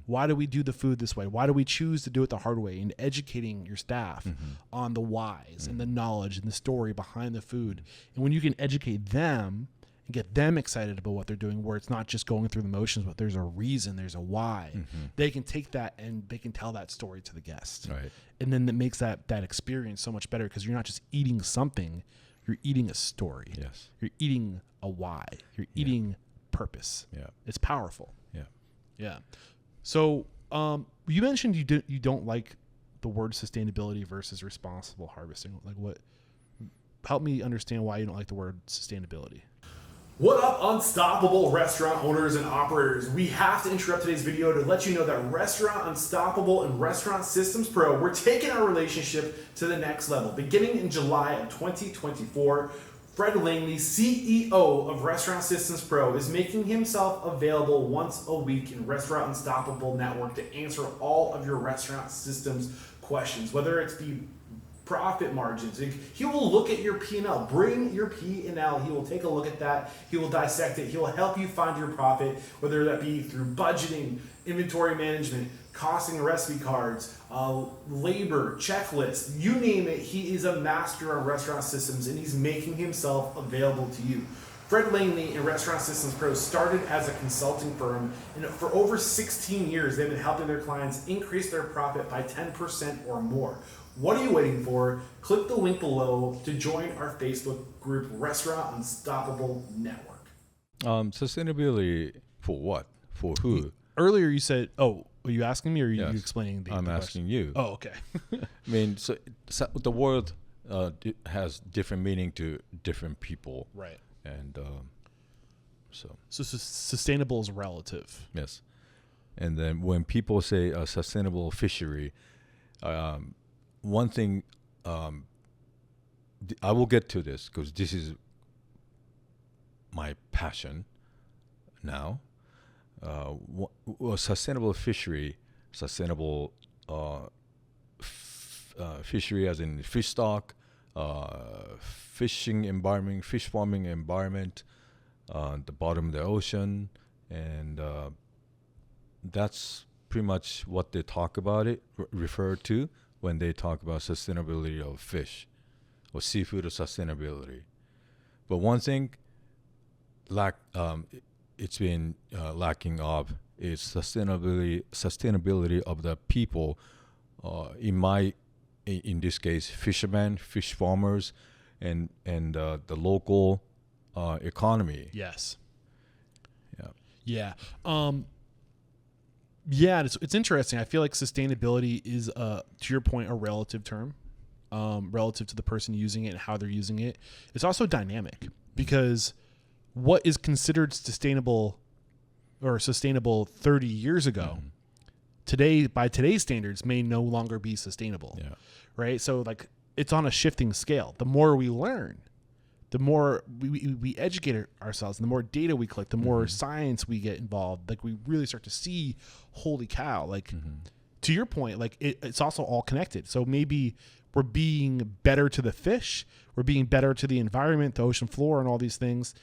Why do we do the food this way? Why do we choose to do it the hard way? And educating your staff on the whys and the knowledge and the story behind the food. And when you can educate them and get them excited about what they're doing, where it's not just going through the motions, but there's a reason, there's a why, they can take that and they can tell that story to the guest. Right. And then that makes that experience so much better, because you're not just eating something, you're eating a story. Yes. You're eating a why. You're eating purpose. Yeah. It's powerful. Yeah. Yeah. So you mentioned you don't like the word sustainability versus responsible harvesting. Like what? Help me understand why you don't like the word sustainability. What up, unstoppable restaurant owners and operators? We have to interrupt today's video to let you know that Restaurant Unstoppable and Restaurant Systems Pro, we're taking our relationship to the next level. Beginning in July of 2024, Fred Langley, CEO of Restaurant Systems Pro, is making himself available once a week in Restaurant Unstoppable Network to answer all of your restaurant systems questions, whether it's the profit margins. He will look at your P&L. Bring your P&L. He will take a look at that. He will dissect it. He will help you find your profit, whether that be through budgeting, inventory management, costing recipe cards, labor, checklists, you name it. He is a master on restaurant systems, and he's making himself available to you. Fred Langley and Restaurant Systems Pro started as a consulting firm, and for over 16 years, they've been helping their clients increase their profit by 10% or more. What are you waiting for? Click the link below to join our Facebook group, Restaurant Unstoppable Network. Sustainability for what? For who? Earlier you said, oh, are you asking me or are you Yes. explaining the I'm question? asking you. Oh, okay. I mean, so the word has different meaning to different people. Right. And so sustainable is relative. yes. And then when people say a sustainable fishery, one thing I will get to this because this is my passion now. Sustainable fishery, sustainable fishery as in fish stock, fishing environment, fish farming environment, the bottom of the ocean, and that's pretty much what they talk about it, refer to when they talk about sustainability of fish or seafood or sustainability. But one thing it's been lacking of is sustainability of the people. In this case, fishermen, fish farmers, and the local economy. Yes. Yeah. Yeah. Yeah, it's interesting. I feel like sustainability is, to your point, a relative term, relative to the person using it and how they're using it. It's also dynamic because what is considered sustainable 30 years ago, today, by today's standards, may no longer be sustainable. Yeah. Right? So like it's on a shifting scale. The more we learn, the more we educate ourselves, and the more data we collect, the more science we get involved. Like we really start to see, holy cow, like to your point, like it's also all connected. So maybe we're being better to the fish, we're being better to the environment, the ocean floor, and all these things.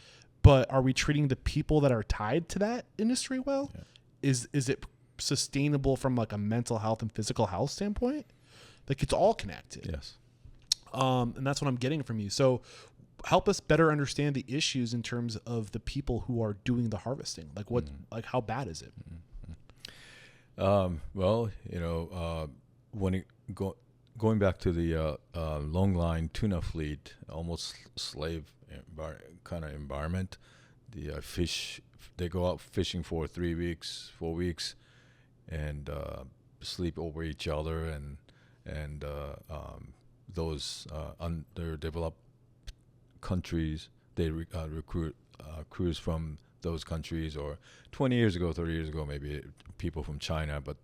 But are we treating the people that are tied to that industry well? Yeah. Is it sustainable from like a mental health and physical health standpoint? Like it's all connected. Yes. And that's what I'm getting from you. So help us better understand the issues in terms of the people who are doing the harvesting. Like what, like how bad is it? Well, when going back to the long line tuna fleet, almost slave kind of environment, the fish, they go out fishing for 3 weeks, 4 weeks, and sleep over each other, and those underdeveloped countries, they recruit crews from those countries, or 20 years ago, 30 years ago, maybe people from China, but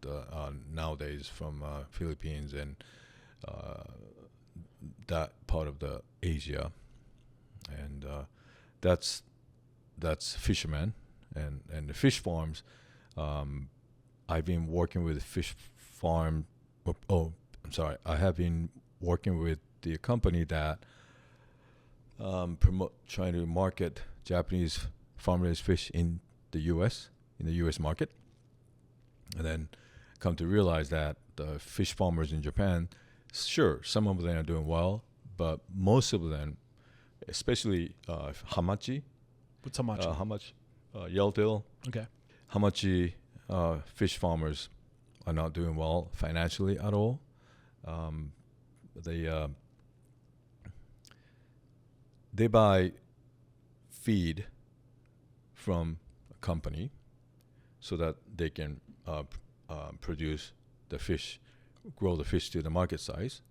nowadays from Philippines and that part of the Asia, and that's fishermen and the fish farms. I've been working with fish farm. I have been working with the company that trying to market Japanese farm-raised fish in the U.S. market, and then come to realize that the fish farmers in Japan, sure, some of them are doing well, but most of them, especially hamachi. What's hamachi? Yellowtail. Okay. Hamachi fish farmers are not doing well financially at all. They buy feed from a company so that they can produce the fish, grow the fish to the market size.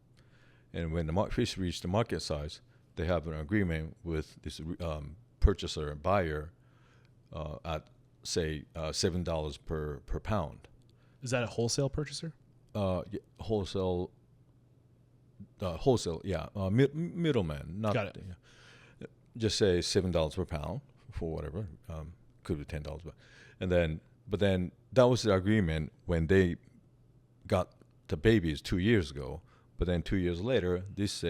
And when the fish reach the market size, they have an agreement with this purchaser and buyer at, say, $7 per pound. Is that a wholesale purchaser? Wholesale, yeah. Middleman, not. Got it. Just say $7 per pound for whatever. Could be $10, but then that was the agreement when they got the babies 2 years ago. But then 2 years later, this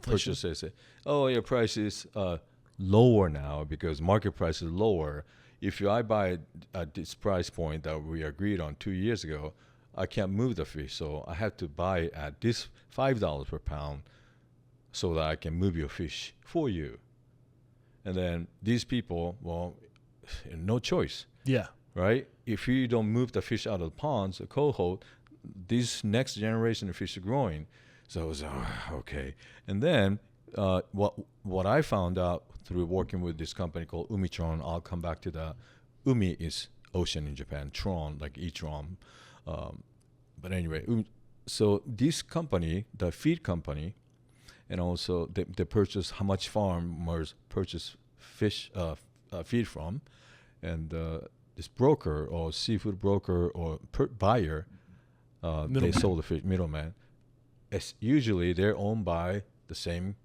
purchaser said, "Oh, your price is lower now because market price is lower. If I buy at this price point that we agreed on 2 years ago, I can't move the fish, so I have to buy at this $5 per pound so that I can move your fish for you." And then these people, well, no choice. Yeah. Right? If you don't move the fish out of the ponds, the cohort, this next generation of fish are growing. So it was, okay. And then what I found out through working with this company called Umitron, I'll come back to that. Umi is ocean in Japan, Tron, like Itron. But anyway, so this company, the feed company, and also they purchase how much farmers purchase fish feed from, and this broker or seafood broker or buyer, they sold the fish, middleman. Usually they're owned by the same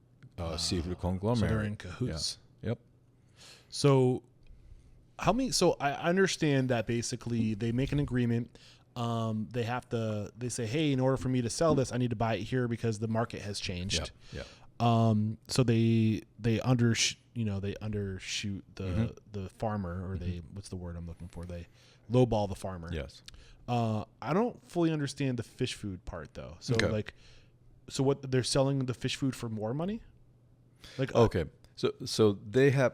seafood conglomerate. So they're in cahoots. Yeah. Yep. So so I understand that basically they make an agreement. They say, hey, in order for me to sell this, I need to buy it here because the market has changed. Yeah. So they they undershoot the farmer, or they, what's the word I'm looking for? They lowball the farmer. Yes. I don't fully understand the fish food part though. So Okay. so what, they're selling the fish food for more money? Like, Okay. So they have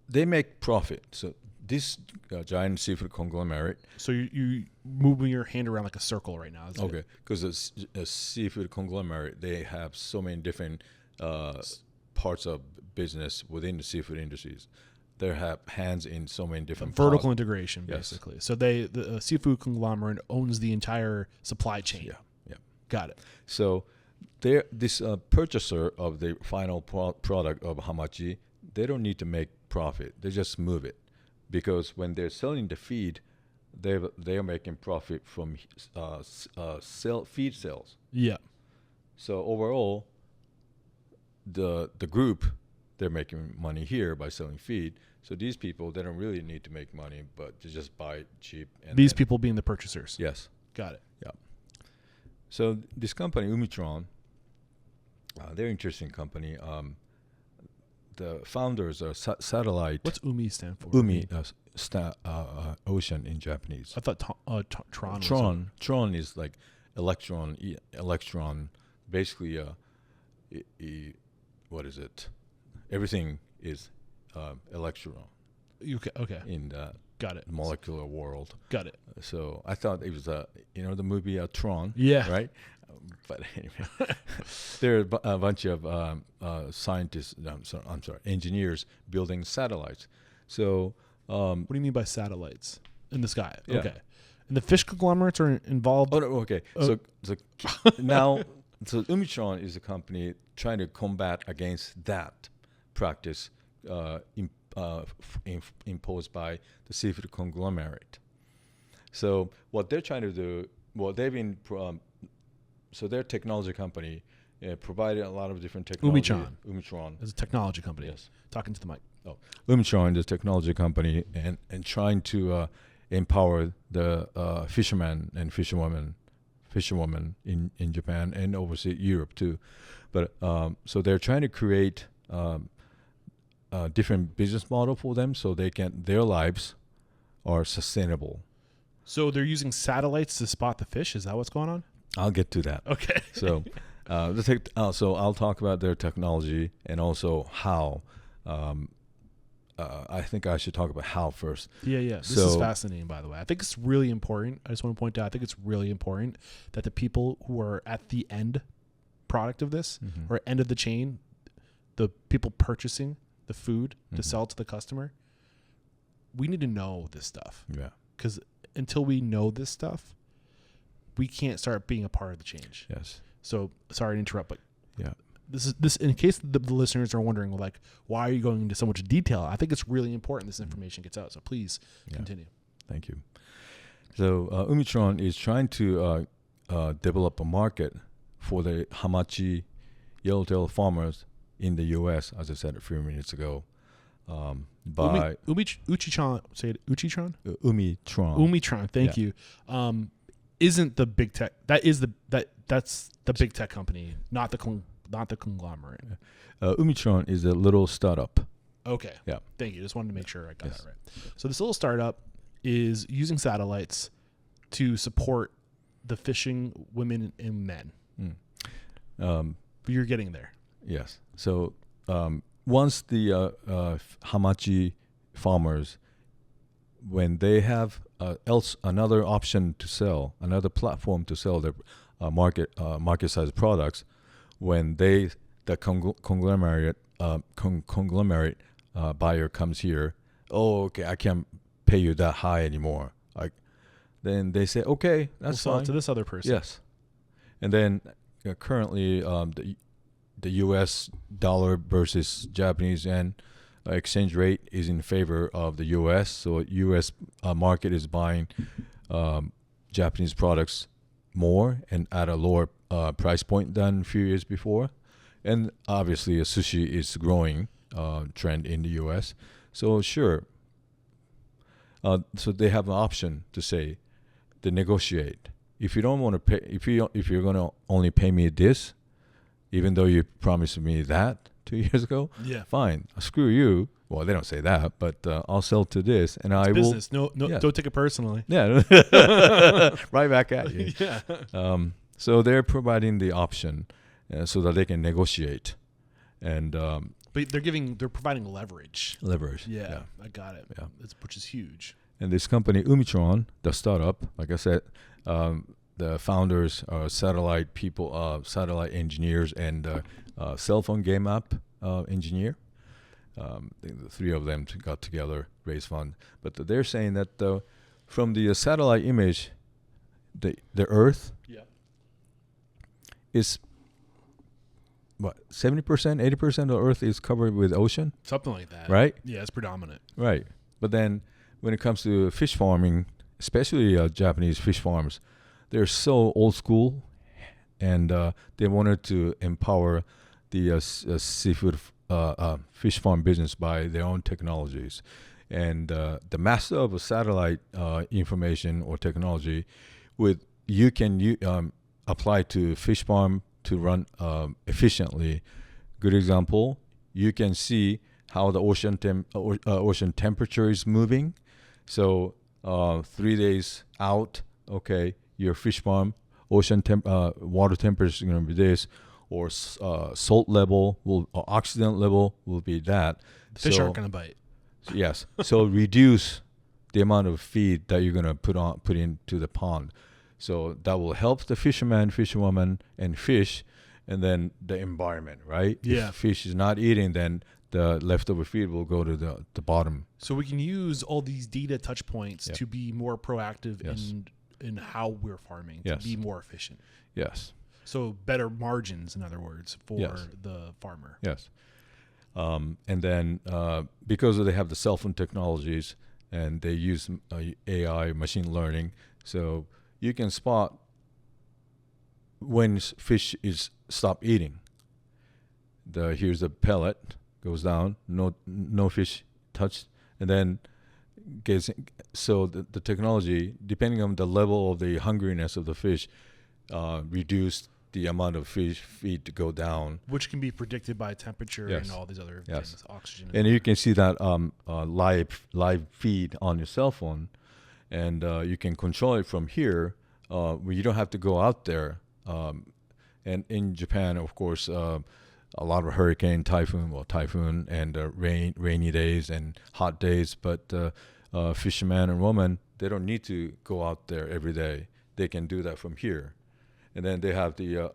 they make profit. So this giant seafood conglomerate. So you moving your hand around like a circle right now. Okay, because a seafood conglomerate, they have so many different parts of business within the seafood industries. They have hands in so many different Vertical integration, Yes. basically. So the seafood conglomerate owns the entire supply chain. Yeah. Got it. So this purchaser of the final product of hamachi, they don't need to make profit. They just move it, because when they're selling the feed, they're making profit from feed sales. Yeah. So overall, the group, they're making money here by selling feed. So these people, they don't really need to make money, but to just buy cheap. And These people being the purchasers. Yes. Got it. Yeah. So this company, Umitron, they're an interesting company. The founders are Satellite. What's UMI stand for? Umi, ocean in Japanese. I thought Tron. Tron is like electron. Basically, what is it? Everything is electron Okay. in the Got it. molecular world. Got it. So I thought it was the movie Tron. Yeah. Right. But anyway, there are a bunch of scientists. I'm sorry, engineers building satellites. So What do you mean by satellites in the sky? Yeah. Okay. And the fish conglomerates are involved. Oh, no, okay. So now, Umitron is a company trying to combat against that practice imposed by the seafood conglomerate. So what they're trying to do, so their technology company provided a lot of different technology. Umitron. As a technology company. Yes. Talking to the mic. Oh, Umitron is a technology company and trying to empower the fishermen and fisherwomen in Japan and overseas Europe too. But so they're trying to create a different business model for them, so their lives are sustainable. So they're using satellites to spot the fish. Is that what's going on? I'll get to that. Okay. So, so I'll talk about their technology and also how. I think I should talk about how first. Yeah. This is fascinating, by the way. I think it's really important. I just want to point out, I think it's really important that the people who are at the end product of this, or end of the chain, the people purchasing the food to sell to the customer, we need to know this stuff. Yeah. Because until we know this stuff, we can't start being a part of the change. Yes. So sorry to interrupt, but yeah, this in case the listeners are wondering, like, why are you going into so much detail? I think it's really important this information gets out. So please continue. Thank you. So Umitron is trying to develop a market for the hamachi yellowtail farmers in the U.S., as I said a few minutes ago. By Uchichan, say it, Uchichan? Umitron. Umitron, thank you. Isn't the big tech, that's the big tech company, not the conglomerate. Umitron is a little startup. Okay. Yeah. Thank you. Just wanted to make sure I got that right. So this little startup is using satellites to support the fishing women and men. But you're getting there. Yes. So once the hamachi farmers, when they have another option to sell, another platform to sell their market-sized products, when the conglomerate buyer comes here, okay, I can't pay you that high anymore. Then they say, okay, that's we'll sell fine. it to this other person. Yes. And then currently the U.S. dollar versus Japanese yen exchange rate is in favor of the U.S. So U.S. Market is buying Japanese products more and at a lower price point than a few years before. And obviously, sushi is growing trend in the U.S. So sure. So they have an option to say, to negotiate. If you don't want to pay, if you're going to only pay me this, even though you promised me that years ago. Yeah. Fine, screw you. Well, they don't say that, but I'll sell to this, and I will. Business. No, Yeah. don't take it personally. Yeah, right back at you. Yeah. So they're providing the option so that they can negotiate, and But they're providing leverage. leverage. Yeah, I got it. Yeah. Which is huge. And this company, Umitron, the startup, like I said, the founders are satellite people, satellite engineers, and cell phone game app engineer. The three of them got together, raised fund. But they're saying that from the satellite image, the Earth is what 70%, 80% of the Earth is covered with ocean, Something like that. right? Yeah, it's predominant. Right. But then when it comes to fish farming, especially Japanese fish farms, they're so old school, and they wanted to empower the seafood fish farm business by their own technologies. And the master of a satellite information or technology, you can apply to fish farm to run efficiently. Good example, you can see how the ocean temperature is moving. So 3 days out, okay, your fish farm water temperature is going to be this, or salt level or oxygen level will be that. Fish aren't going to bite. Yes. So reduce the amount of feed that you're going to put into the pond. So that will help the fisherman, fisherwoman, and fish, and then the environment, right? Yeah. If fish is not eating, then the leftover feed will go to the bottom. So we can use all these data touch points Yeah. to be more proactive Yes. in how we're farming, Yes. to be more efficient. Yes. So better margins, in other words, for Yes. the farmer. Yes. And then because they have the cell phone technologies and they use AI, machine learning, so you can spot when fish is stop eating. Here's the pellet goes down, no fish touched, and then so the technology, depending on the level of the hungriness of the fish, reduce the amount of fish feed to go down. Which can be predicted by temperature Yes. and all these other Yes. things, oxygen. And you can see that live feed on your cell phone, and you can control it from here. Where you don't have to go out there. And in Japan, of course, a lot of hurricane, typhoon, and rainy days and hot days. But fishermen and women, they don't need to go out there every day. They can do that from here. And then they have the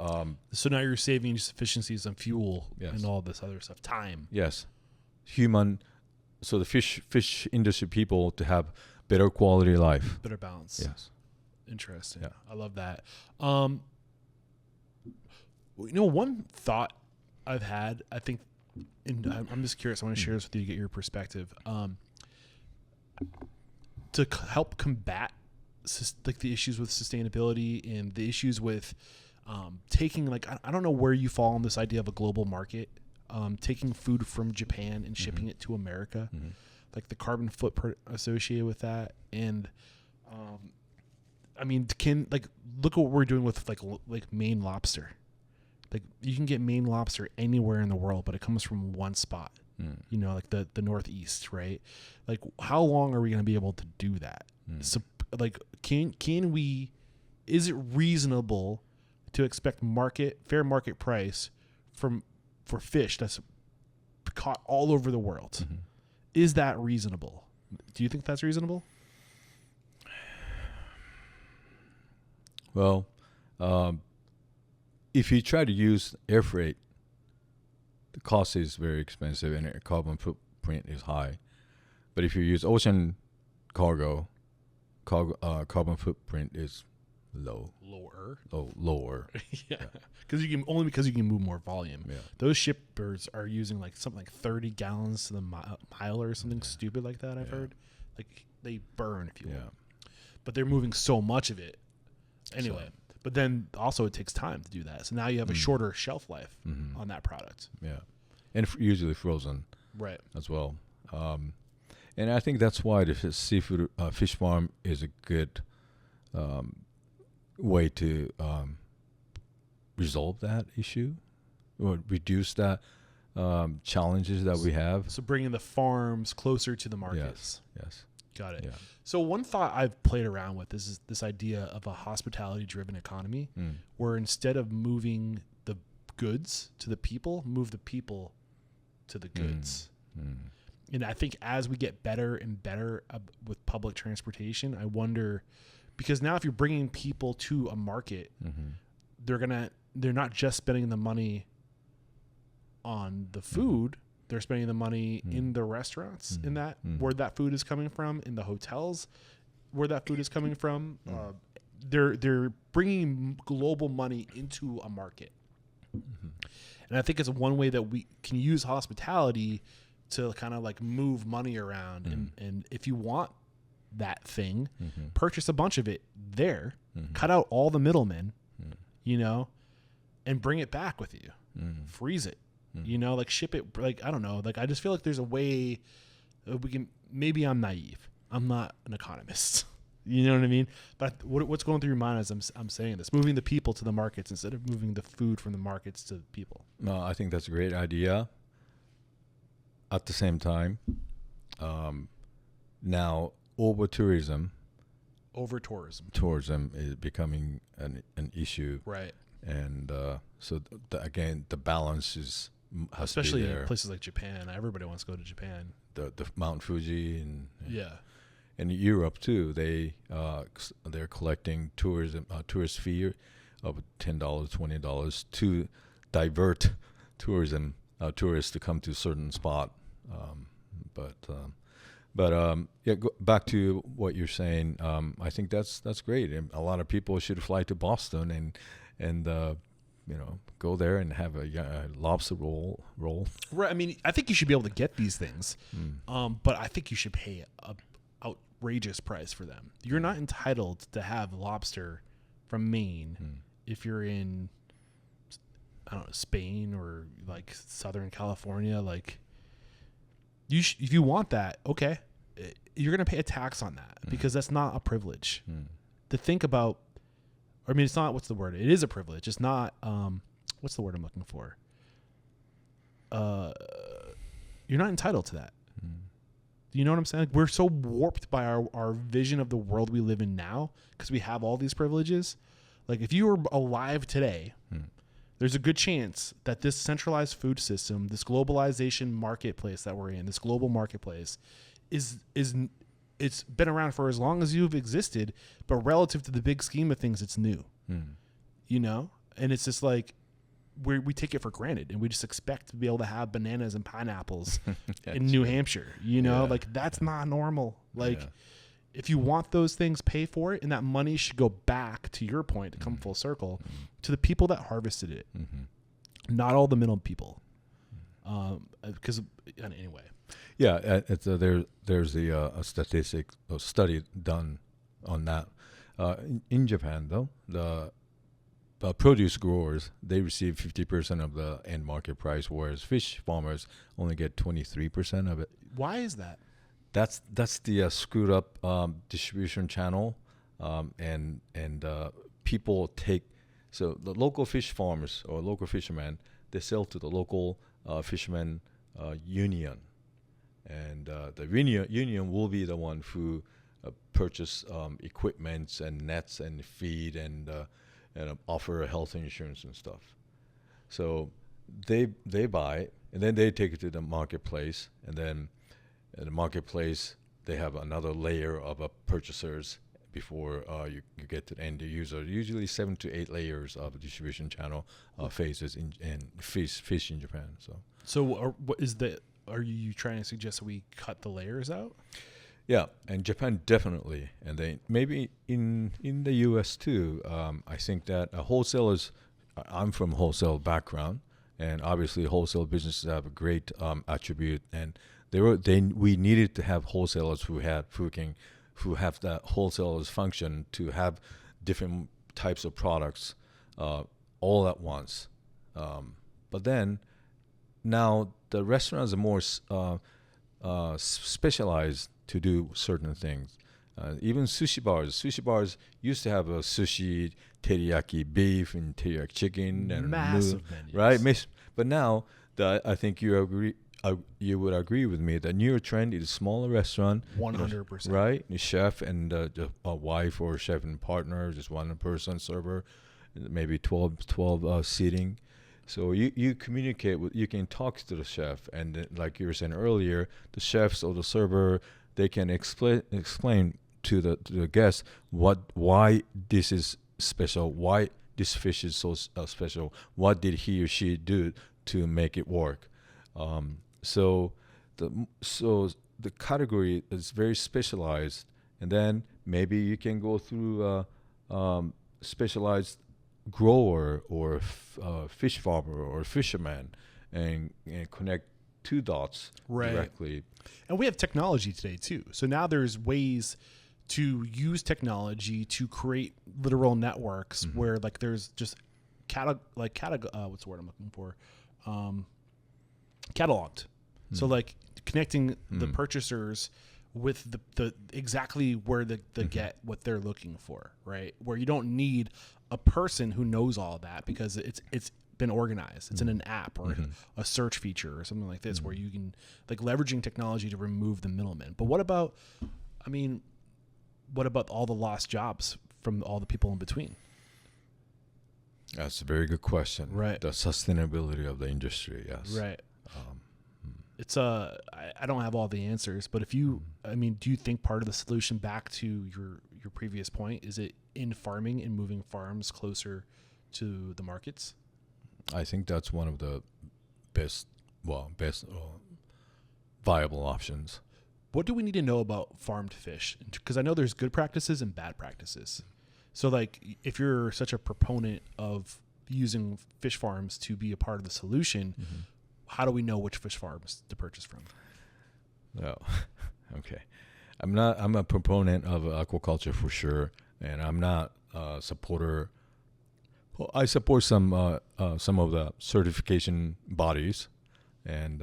So now you're saving efficiencies on fuel Yes. and all this other stuff, time. yes, so the fish industry people to have better quality life. Better balance. Yes. Interesting. Yeah. I love that. One thought I've had, I think, and I'm just curious, I want to share this with you to get your perspective. To help combat like the issues with sustainability and the issues with taking, like, I don't know where you fall on this idea of a global market, taking food from Japan and shipping it to America, like the carbon footprint associated with that. And I mean, look at what we're doing with like Maine lobster. Like, you can get Maine lobster anywhere in the world, but it comes from one spot. You know, like the Northeast, right? Like, how long are we going to be able to do that? So, like, can we? Is it reasonable to expect fair market price for fish that's caught all over the world? Is that reasonable? Do you think that's reasonable? Well, if you try to use air freight, the cost is very expensive and carbon footprint is high. But if you use ocean cargo, carbon footprint is lower. Lower. Yeah, because you can move more volume. Yeah. Those shippers are using something like 30 gallons to the mile or something stupid like that. I've heard, like, they burn fuel, but they're moving so much of it anyway. But then also it takes time to do that. So now you have a shorter shelf life on that product. Yeah, and usually frozen, right, as well. And I think that's why the seafood fish farm is a good way to resolve that issue or reduce that challenges that we have. So bringing the farms closer to the markets. Yes. Got it. Yeah. So one thought I've played around with is this idea of a hospitality-driven economy, where instead of moving the goods to the people, move the people to the goods. And I think as we get better and better with public transportation, I wonder, because now if you're bringing people to a market, they're not just spending the money on the food. They're spending the money in the restaurants, in that where that food is coming from, in the hotels where that food is coming from. They're bringing global money into a market, and I think it's one way that we can use hospitality to kind of like move money around. And if you want that thing, purchase a bunch of it there, cut out all the middlemen, you know, and bring it back with you, freeze it. You know, like ship it, like, I don't know. Like, I just feel like there's a way we can, maybe I'm naive. I'm not an economist. You know what I mean? But what's going through your mind as I'm saying this? Moving the people to the markets instead of moving the food from the markets to the people. No, I think that's a great idea. At the same time, now tourism is becoming an issue. Right. And so again, the balance has especially to be there. In places like Japan. Everybody wants to go to Japan. The Mount Fuji and yeah, and Europe too. They're collecting tourist fee of $10, $20 to divert tourists to come to a certain spot. Back to what you're saying. I think that's great. And a lot of people should fly to Boston and go there and have a lobster roll. Right. I mean, I think you should be able to get these things, but I think you should pay a outrageous price for them. You're not entitled to have lobster from Maine if you're in, I don't know, Spain or like Southern California. Like, if you want that, okay, you're gonna pay a tax on that because that's not a privilege. To think about. I mean, it's not, what's the word? It is a privilege. It's not, what's the word I'm looking for? You're not entitled to that. Do you know what I'm saying? Like, we're so warped by our vision of the world we live in now because we have all these privileges. Like, if you were alive today, there's a good chance that this centralized food system, this globalization marketplace that we're in, this global marketplace it's been around for as long as you've existed, but relative to the big scheme of things, it's new, you know? And it's just like, we take it for granted and we just expect to be able to have bananas and pineapples in New Hampshire, you know, like that's not normal. Like if you want those things, pay for it. And that money should go back, to your point, to come full circle, to the people that harvested it, not all the middle people. Because anyway. Yeah, there's a study done on that. In Japan, though, the produce growers, they receive 50% of the end market price, whereas fish farmers only get 23% of it. Why is that? That's the screwed up distribution channel, and people take, so the local fish farmers or local fishermen, they sell to the local fishermen union. And the union will be the one who purchase equipment and nets and feed and offer health insurance and stuff. So they buy and then they take it to the marketplace, and then in the marketplace they have another layer of purchasers before you get to the end user. Usually 7 to 8 layers of distribution channel phases in fish in Japan. So what is the? Are you trying to suggest that we cut the layers out? Yeah, and Japan definitely, and then maybe in the U.S. too. I think that wholesalers. I'm from wholesale background, and obviously wholesale businesses have a great attribute, and we needed to have wholesalers who have that wholesalers function to have different types of products all at once. But then now the restaurants are more specialized to do certain things. Even sushi bars used to have a sushi, teriyaki beef, and teriyaki chicken, and massive menus. right? But now that I think you would agree with me. The newer trend is smaller restaurant, 100%. right? The chef and just a wife or chef and partner, just one person server, maybe 12 seating. So you communicate with, you can talk to the chef, and then, like you were saying earlier, the chefs or the server, they can explain to the guests why this is special, why this fish is so special, what did he or she do to make it work. So the category is very specialized, and then maybe you can go through specialized grower or fish farmer or fisherman and connect two dots directly. And we have technology today too. So now there's ways to use technology to create literal networks where like there's just what's the word I'm looking for? Cataloged. So like connecting the purchasers with the exactly where they get what they're looking for, right? Where you don't need a person who knows all that because it's been organized. It's in an app or a search feature or something like this where you can like leveraging technology to remove the middleman. But what about all the lost jobs from all the people in between? That's a very good question. Right. The sustainability of the industry, yes. Right. It's I don't have all the answers, but if you, do you think part of the solution, back to your previous point, is it in farming and moving farms closer to the markets? I think that's one of the best viable options. What do we need to know about farmed fish? Because I know there's good practices and bad practices. So like if you're such a proponent of using fish farms to be a part of the solution, how do we know which fish farms to purchase from? Oh, okay. I'm a proponent of aquaculture for sure, and I'm not a supporter. Well, I support some of the certification bodies, and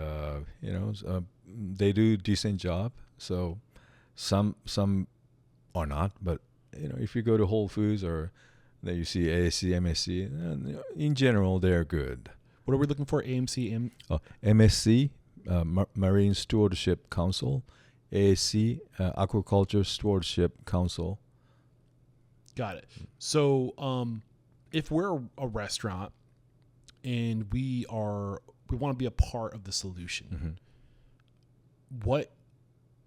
they do decent job. So some are not, but if you go to Whole Foods or that you see ASC, MSC, in general they're good. What are we looking for? AMC, MSC, Marine Stewardship Council, ASC, Aquaculture Stewardship Council. Got it. So, if we're a restaurant and we want to be a part of the solution, what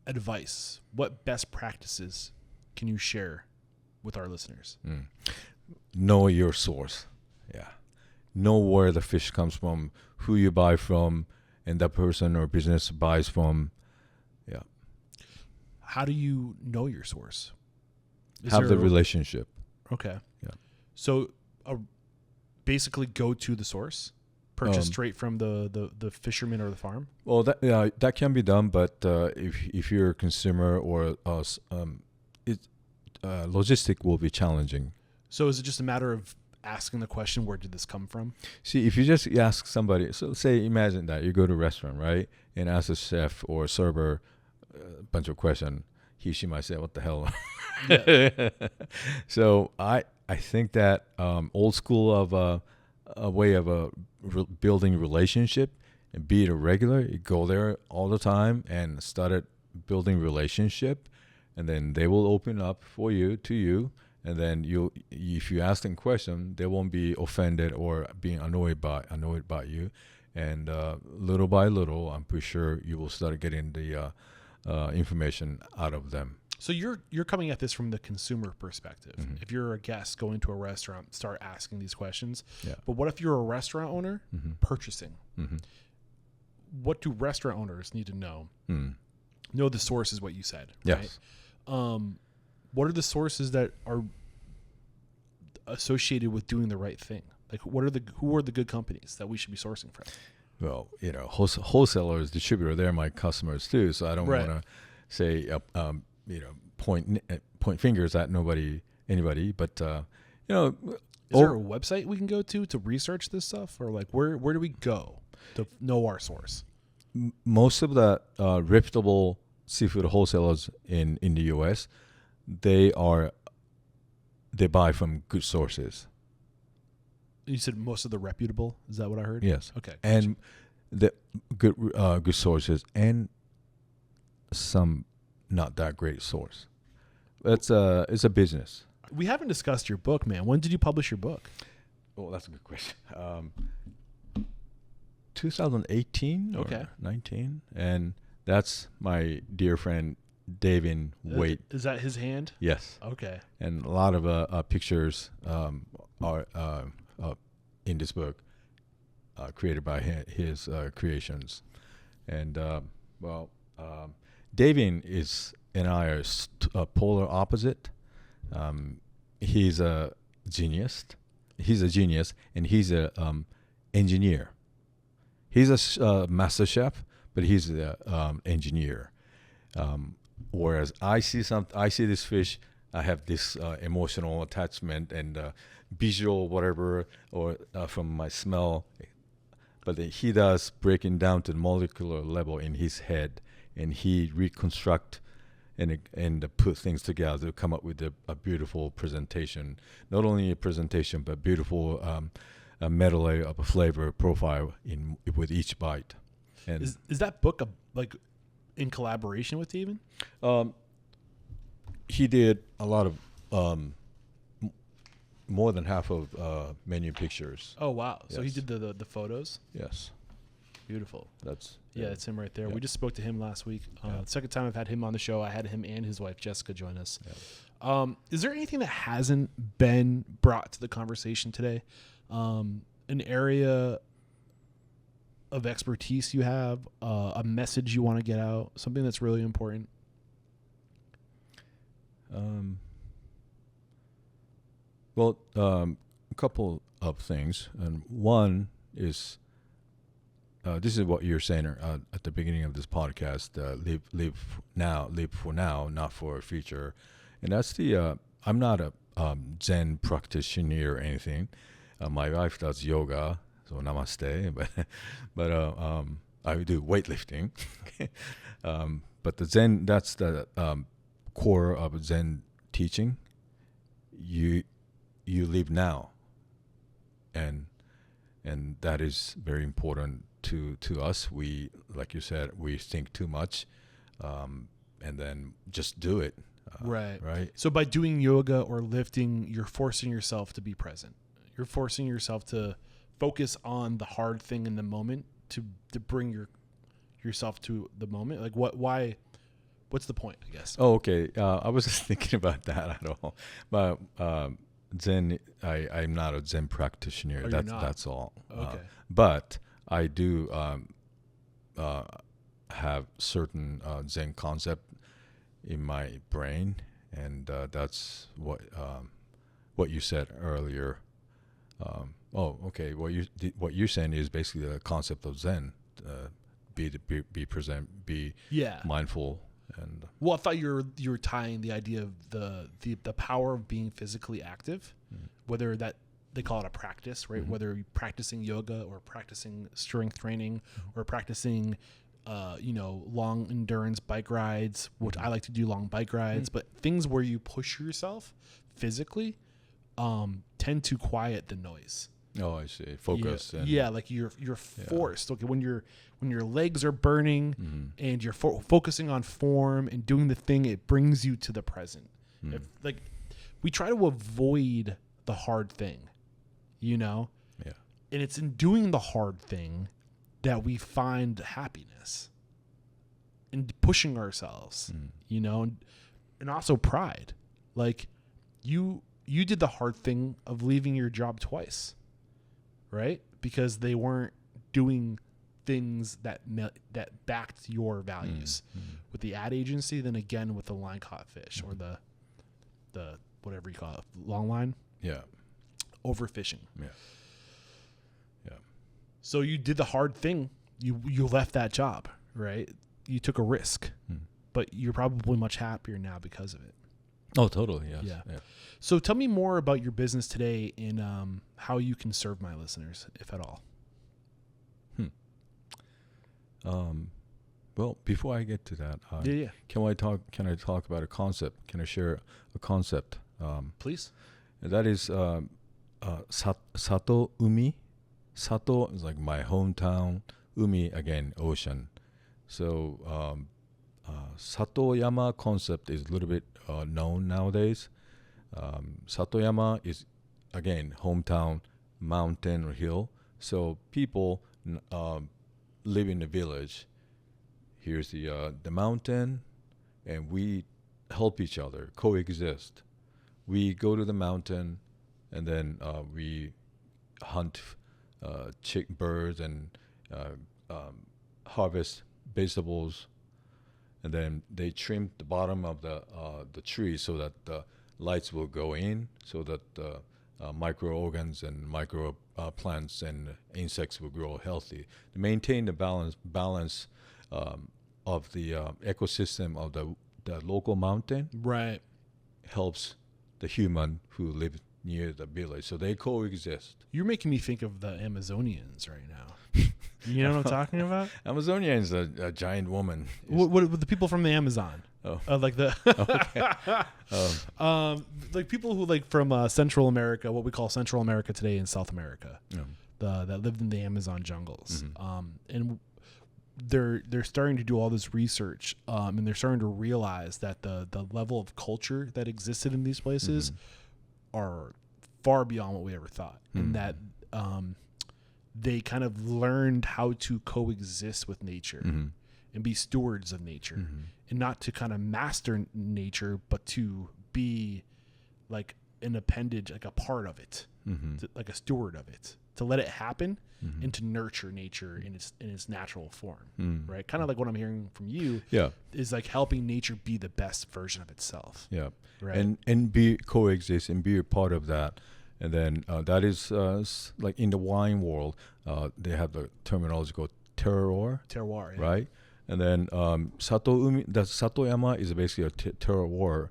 advice, what best practices can you share with our listeners? Know your source. Yeah. Know where the fish comes from, who you buy from, and that person or business buys from. Yeah. How do you know your source? Have the relationship. Okay. Yeah. So basically go to the source, purchase straight from the fisherman or the farm? Well, that can be done, but if you're a consumer or logistic will be challenging. So is it just a matter of asking the question, where did this come from? See, if you just ask somebody, so say, imagine that you go to a restaurant, right, and ask a chef or a server a bunch of questions, she might say, what the hell? Yeah. So I think that old school of a way of building relationship, and be it a regular, you go there all the time and started building relationship, and then they will open up to you. And then if you ask them question, they won't be offended or being annoyed by you. And little by little, I'm pretty sure you will start getting the information out of them. So you're coming at this from the consumer perspective. If you're a guest going to a restaurant, start asking these questions. Yeah. But what if you're a restaurant owner purchasing? What do restaurant owners need to know? Know the source is what you said, yes. Right? What are the sources that are associated with doing the right thing? Like, who are the good companies that we should be sourcing from? Well, wholesalers, distributor, they're my customers too. So I don't want to say, point fingers at anybody. But is there a website we can go to research this stuff, or like where do we go to know our source? Most of the reputable seafood wholesalers in the U.S. they buy from good sources. You said most of the reputable. Is that what I heard? Yes. Okay. And the good sources and some not that great source. It's a business. We haven't discussed your book, man. When did you publish your book? Oh, that's a good question. 2018 or Okay. 19, and that's my dear friend David Wait. Is that his hand? Yes, Okay. and a lot of pictures are in this book created by his creations, and David and I are polar opposite. He's a genius. And he's a engineer. He's a master chef, but he's an engineer. Whereas I see this fish, I have this emotional attachment and visual whatever, or from my smell. But he does breaking down to the molecular level in his head, and he reconstruct and put things together to come up with a beautiful presentation. Not only a presentation, but beautiful a medley of a flavor profile with each bite. And is that book like in collaboration with David? he did a lot of more than half of menu pictures. Oh wow! So he Yes. did the photos. Yes, Beautiful. that's Yeah, it's him right there. Yeah. We just spoke to him last week. Yeah. Second time I've had him on the show. I had him and his wife Jessica join us. Yeah. Is there anything that hasn't been brought to the conversation today? An area of expertise you have, a message you want to get out, something that's really important? Well, a couple of things, and one is this is what you're saying at the beginning of this podcast: live for now, not for future. And that's the I'm not a Zen practitioner or anything. My wife does yoga, so namaste. But I do weightlifting. But the Zen, that's the core of Zen teaching. You live now, and that is very important to us. We, like you said, we think too much, and then just do it. Right. So by doing yoga or lifting, you're forcing yourself to be present. You're forcing yourself to focus on the hard thing in the moment to bring yourself to the moment. Like why? What's the point, I guess? Oh, okay. I was just thinking about that at all. But Zen, I'm not a Zen practitioner. Oh, that's you're not? that's all. Okay. But I do have certain Zen concept in my brain, and that's what you said earlier. Okay. What you're saying is basically the concept of Zen. Be present, be mindful. And Well, I thought you were tying the idea of the power of being physically active, whether that they call it a practice, right? Mm-hmm. Whether you're practicing yoga or practicing strength training or practicing, long endurance bike rides, which I like to do long bike rides, but things where you push yourself physically tend to quiet the noise. oh, I see. Focus. Yeah, like you're forced. Okay, when your legs are burning and you're focusing on form and doing the thing, it brings you to the present. Like we try to avoid the hard thing, Yeah. and it's in doing the hard thing that we find happiness and pushing ourselves, and also pride. Like you did the hard thing of leaving your job twice, right? Because they weren't doing things that backed your values. With the ad agency, then again with the line caught fish or the whatever you call it, long line, Yeah. overfishing. Yeah. So you did the hard thing. You left that job, right? You took a risk, but you're probably much happier now because of it. Oh, totally. Yes. Yeah. So tell me more about your business today and how you can serve my listeners, if at all. Well, before I get to that, Can I talk about a concept? Can I share a concept? Please. That is Sato Umi. Sato is like my hometown. umi again, ocean. So Satoyama concept is a little bit known nowadays. Satoyama is again hometown, mountain or hill. So people live in the village. Here's the mountain, and we help each other coexist. We go to the mountain, and then we hunt birds and harvest vegetables, and then they trim the bottom of the tree so that the lights will go in, so that microorganisms and micro plants and insects will grow healthy. To maintain the balance of the ecosystem of the local mountain, Right. helps the human who live near the village. So they coexist. You're making me think of the Amazonians right now. You know what I'm talking about? Amazonia is a giant woman. What the people from the Amazon? Oh. Like the like people who like from Central America, what we call Central America today in South America, that lived in the Amazon jungles, and they're starting to do all this research, and they're starting to realize that the level of culture that existed in these places are far beyond what we ever thought, and that they kind of learned how to coexist with nature and be stewards of nature, and not to kind of master nature, but to be like an appendage, like a part of it, like a steward of it, to let it happen and to nurture nature in its natural form, right? Kind of like what I'm hearing from you is like helping nature be the best version of itself. Yeah. Right. And be coexist and be a part of that. And then that is like in the wine world, they have the terminology called terroir, Terroir, right? And then Satoyama is basically a terroir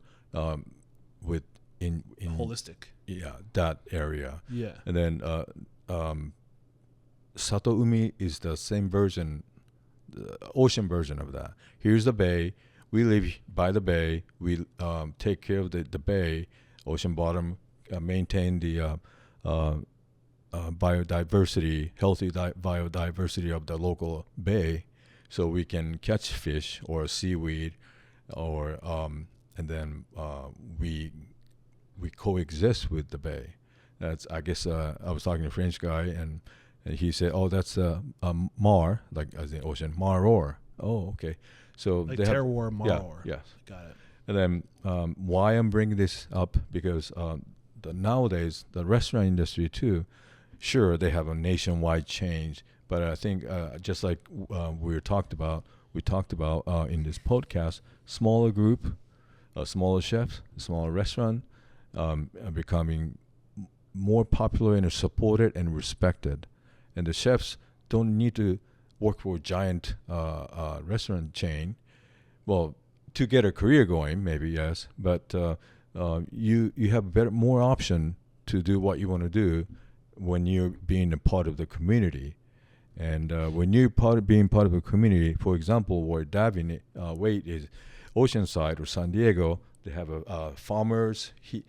with in holistic. Yeah, that area. Yeah. And then Satoumi is the same version, the ocean version of that. Here's the bay. We live by the bay. We take care of the bay, ocean bottom, maintain the biodiversity, healthy biodiversity of the local bay, so we can catch fish or seaweed, or and then we coexist with the bay. That's, I guess, I was talking to a French guy, and he said, "Oh, that's mar, like as in ocean, maror." Oh, okay. So Like they terroir, have, maror. yes. Got it. And then why I'm bringing this up, because nowadays the restaurant industry too, sure, they have a nationwide change, but I think just like we talked about in this podcast, smaller group, smaller chefs, smaller restaurant are becoming more popular and are supported and respected, and the chefs don't need to work for a giant restaurant chain. Well, to get a career going, maybe yes, but you have more option to do what you want to do when you're being a part of the community. And when you're being part of a community, for example, where Davin Wade is Oceanside or San Diego, they have farmers. He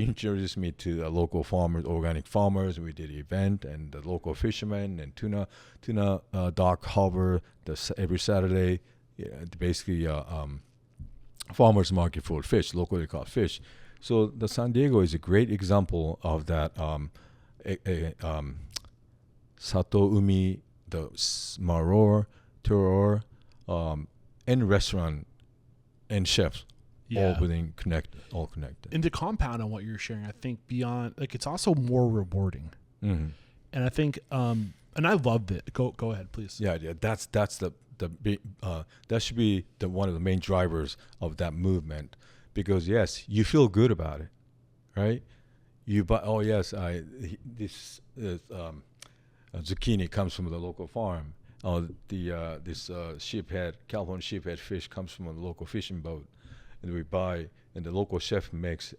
introduced me to local farmers, organic farmers. We did an event, and the local fishermen and tuna dock harbor every Saturday. Yeah, basically farmers market for fish, locally caught fish. So the San Diego is a great example of that. Sato Umi, the maror, terroir, and restaurant and chefs, all connected. And to compound on what you're sharing, I think beyond, like, it's also more rewarding. And I think, and I loved it. Go ahead, please. Yeah. That's the that should be one of the main drivers of that movement, because yes, you feel good about it, right? You buy. Oh yes, this zucchini comes from the local farm. This California sheephead fish comes from a local fishing boat, and we buy, and the local chef makes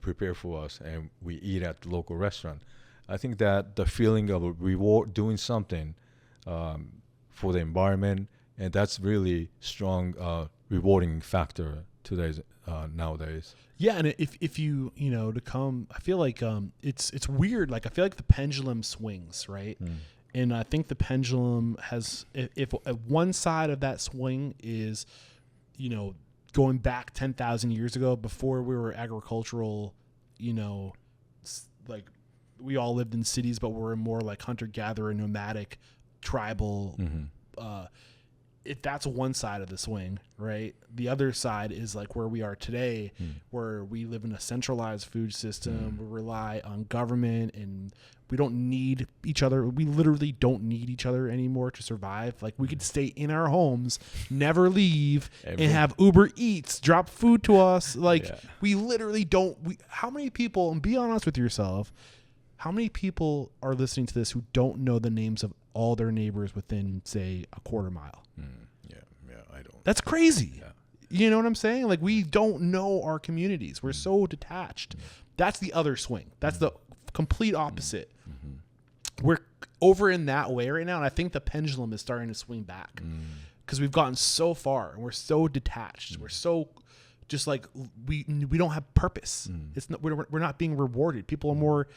prepare for us, and we eat at the local restaurant. I think that the feeling of a reward, doing something for the environment, and that's really strong rewarding factor nowadays. Yeah, and if you to come, I feel like it's weird. Like, I feel like the pendulum swings, right? And I think the pendulum has, if one side of that swing is, going back 10,000 years ago, before we were agricultural, like we all lived in cities, but we're more like hunter-gatherer, nomadic, tribal. If that's one side of the swing, right? The other side is like where we are today, where we live in a centralized food system. We rely on government, and we don't need each other. We literally don't need each other anymore to survive. Like we could stay in our homes, never leave, and have Uber Eats drop food to us. Like we literally don't. How many people, and be honest with yourself, how many people are listening to this who don't know the names of all their neighbors within, say, a quarter mile? I don't. That's crazy. Yeah. You know what I'm saying? Like we don't know our communities. We're so detached. That's the other swing. That's the complete opposite. We're over in that way right now, and I think the pendulum is starting to swing back because we've gotten so far and we're so detached. We're so just like we don't have purpose. It's not, we're not being rewarded. People are more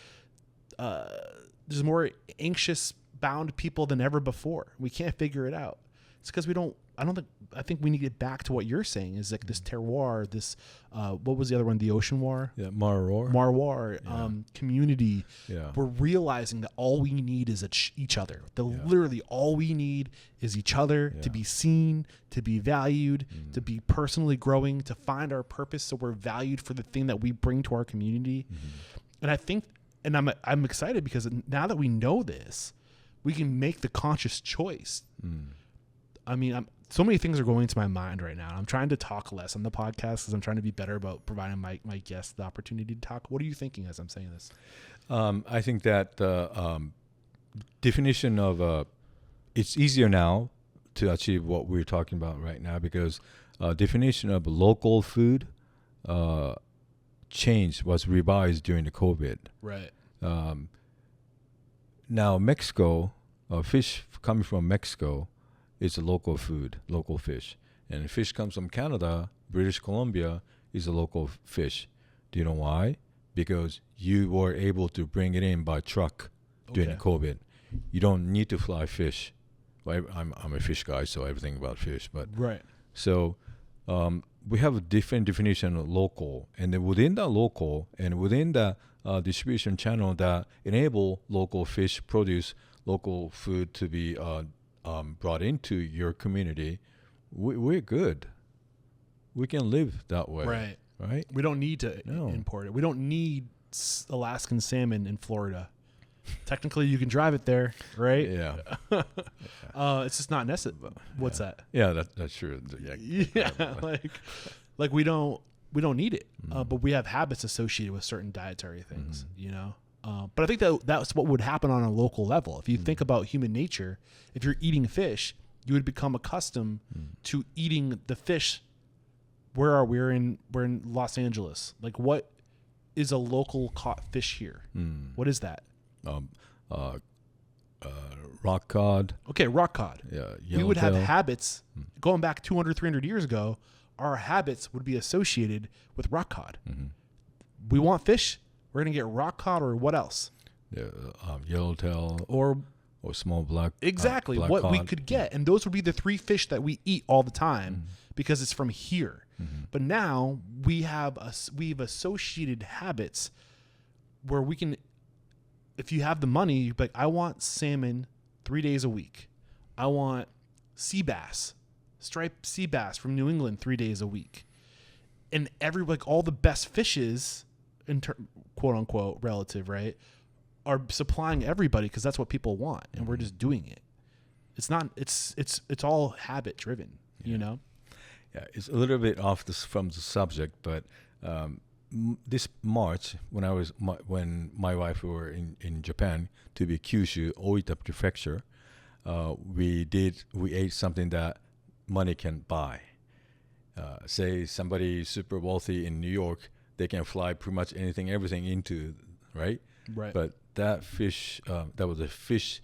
there's more anxious bound people than ever before. We can't figure it out. It's because I think we need to get back to what you're saying is like this terroir, this what was the other one? The ocean war? Yeah, Marwar, community. Yeah. We're realizing that all we need is each other. Literally all we need is each other to be seen, to be valued, to be personally growing, to find our purpose so we're valued for the thing that we bring to our community. And I think, and I'm excited because now that we know this, we can make the conscious choice. I mean, so many things are going into my mind right now. I'm trying to talk less on the podcast because I'm trying to be better about providing my guests the opportunity to talk. What are you thinking as I'm saying this? I think that the definition of it's easier now to achieve what we're talking about right now because definition of local food was revised during the COVID. Right. Now Mexico, fish coming from Mexico is a local food, local fish. And fish comes from Canada, British Columbia is a local fish. Do you know why? Because you were able to bring it in by truck during COVID. You don't need to fly fish. Well, I'm a fish guy, so everything about fish. But right. So we have a different definition of local. And then within that local and within the distribution channel that enable local fish produce, local food to be brought into your community, we're good. We can live that way. Right? We don't need to import it. We don't need Alaskan salmon in Florida. Technically, you can drive it there, right? Yeah. It's just not necessary. What's that? Yeah, that's true. Yeah, like we don't need it, but we have habits associated with certain dietary things, But I think that's what would happen on a local level. If you think about human nature, if you're eating fish, you would become accustomed to eating the fish. Where are we? We're in Los Angeles. Like, what is a local caught fish here? What is that? Rock cod. Okay, rock cod. Yeah, we would have habits going back 200, 300 years ago. Our habits would be associated with rock cod. We want fish. We're going to get rock cod or what else? Yeah, yellowtail or small black. Exactly black what cod. we could get. And those would be the three fish that we eat all the time because it's from here. But now we've associated habits where we can, if you have the money, but I want salmon 3 days a week. I want sea bass, striped sea bass from New England 3 days a week. And all the best fishes, quote unquote relative, right, are supplying everybody because that's what people want, and we're just doing it. It's not. It's all habit driven, Yeah, it's a little bit off from the subject, but this March when my wife were in Japan to be Kyushu, Oita Prefecture, we ate something that money can buy. Say somebody super wealthy in New York, they can fly pretty much everything into, right? Right. But that fish, that was a fish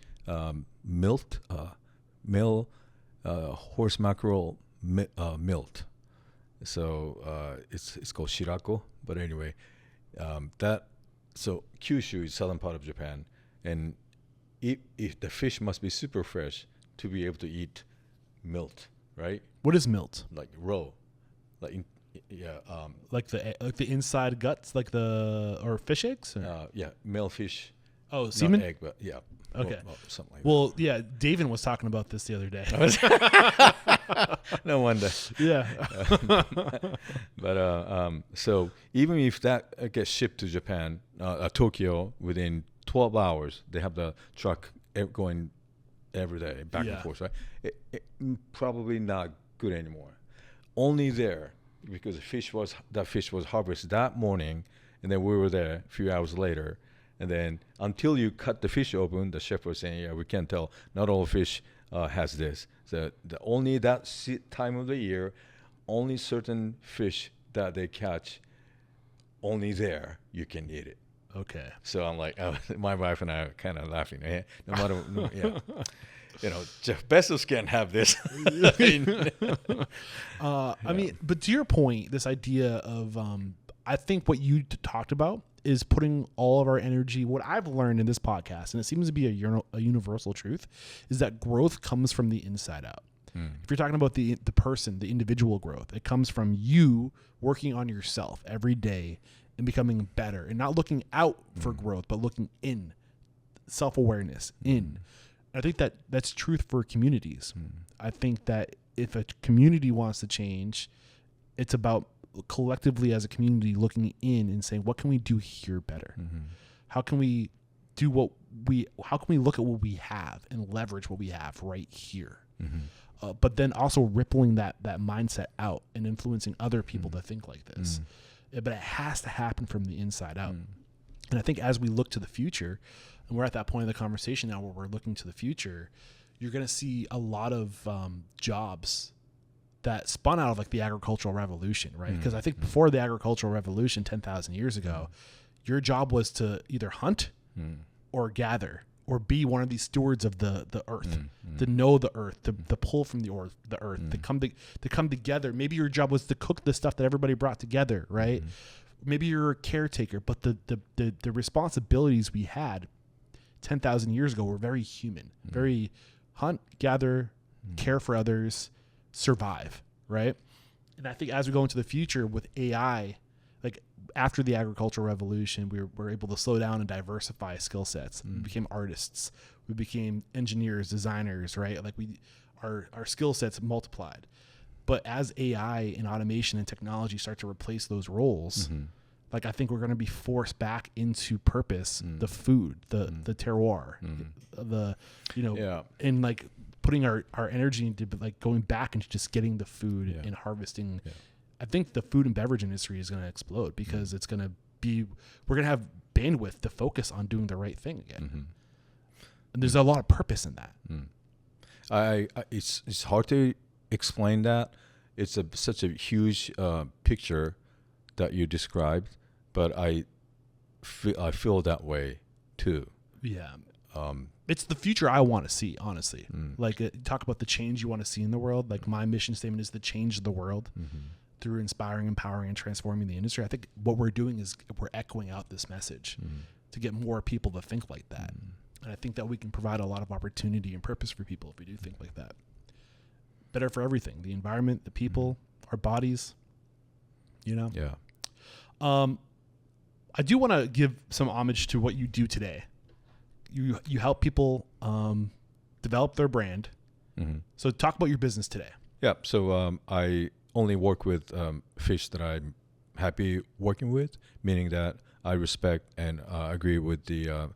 milt, horse mackerel milt. So it's called shirako. But anyway, so Kyushu is southern part of Japan, and if the fish must be super fresh to be able to eat milt, right? What is milt? Like raw, like Like the inside guts, like or fish eggs? Or? male fish. Oh, semen? Not egg, but yeah. Okay. Well, something like Well, yeah, David was talking about this the other day. that. No wonder. Yeah. But so even if that gets shipped to Japan, Tokyo, within 12 hours, they have the truck going every day, back and forth, right? It probably not good anymore. Only there, because that fish was harvested that morning, and then we were there a few hours later. And then until you cut the fish open, the chef was saying, yeah, we can't tell. Not all fish has this. So only that time of the year, only certain fish that they catch, only there you can eat it. Okay. So I'm like, my wife and I are kind of laughing. No matter, Jeff Bezos can't have this. I mean, but to your point, this idea of, I think what you talked about is putting all of our energy. What I've learned in this podcast, and it seems to be a universal truth, is that growth comes from the inside out. If you're talking about the person, the individual growth, it comes from you working on yourself every day and becoming better, and not looking out for growth, but looking in, self-awareness in. I think that that's truth for communities. I think that if a community wants to change, it's about collectively as a community looking in and saying, what can we do here better? How can we how can we look at what we have and leverage what we have right here? But then also rippling that mindset out and influencing other people to think like this. But it has to happen from the inside out. And I think as we look to the future, and we're at that point in the conversation now where we're looking to the future, you're going to see a lot of jobs that spun out of like the agricultural revolution, right? Because I think before the agricultural revolution 10,000 years ago, your job was to either hunt or gather or be one of these stewards of the earth, to know the earth, to pull from the earth, to come together. Maybe your job was to cook the stuff that everybody brought together, right? Maybe you're a caretaker, but the responsibilities we had 10,000 years ago were very human, very hunt, gather, care for others, survive, right? And I think as we go into the future with AI, like after the agricultural revolution, we were able to slow down and diversify skill sets. We became artists, we became engineers, designers, right? Like our skill sets multiplied. But as AI and automation and technology start to replace those roles, like I think we're going to be forced back into purpose, the food, the terroir, and like putting our energy into like going back into just getting the food and harvesting. I think the food and beverage industry is going to explode because it's going to be, we're going to have bandwidth to focus on doing the right thing again. And there's a lot of purpose in that. It's hard to explain that. It's such a huge picture that you described, but I feel that way too. Yeah. It's the future I want to see, honestly. Like talk about the change you want to see in the world. Like my mission statement is to change the world through inspiring, empowering, and transforming the industry. I think what we're doing is we're echoing out this message to get more people to think like that. And I think that we can provide a lot of opportunity and purpose for people if we do think like that. Better for everything, the environment, the people, our bodies, Yeah. I do want to give some homage to what you do today. You help people develop their brand. So talk about your business today. Yeah. So I only work with fish that I'm happy working with, meaning that I respect and agree with the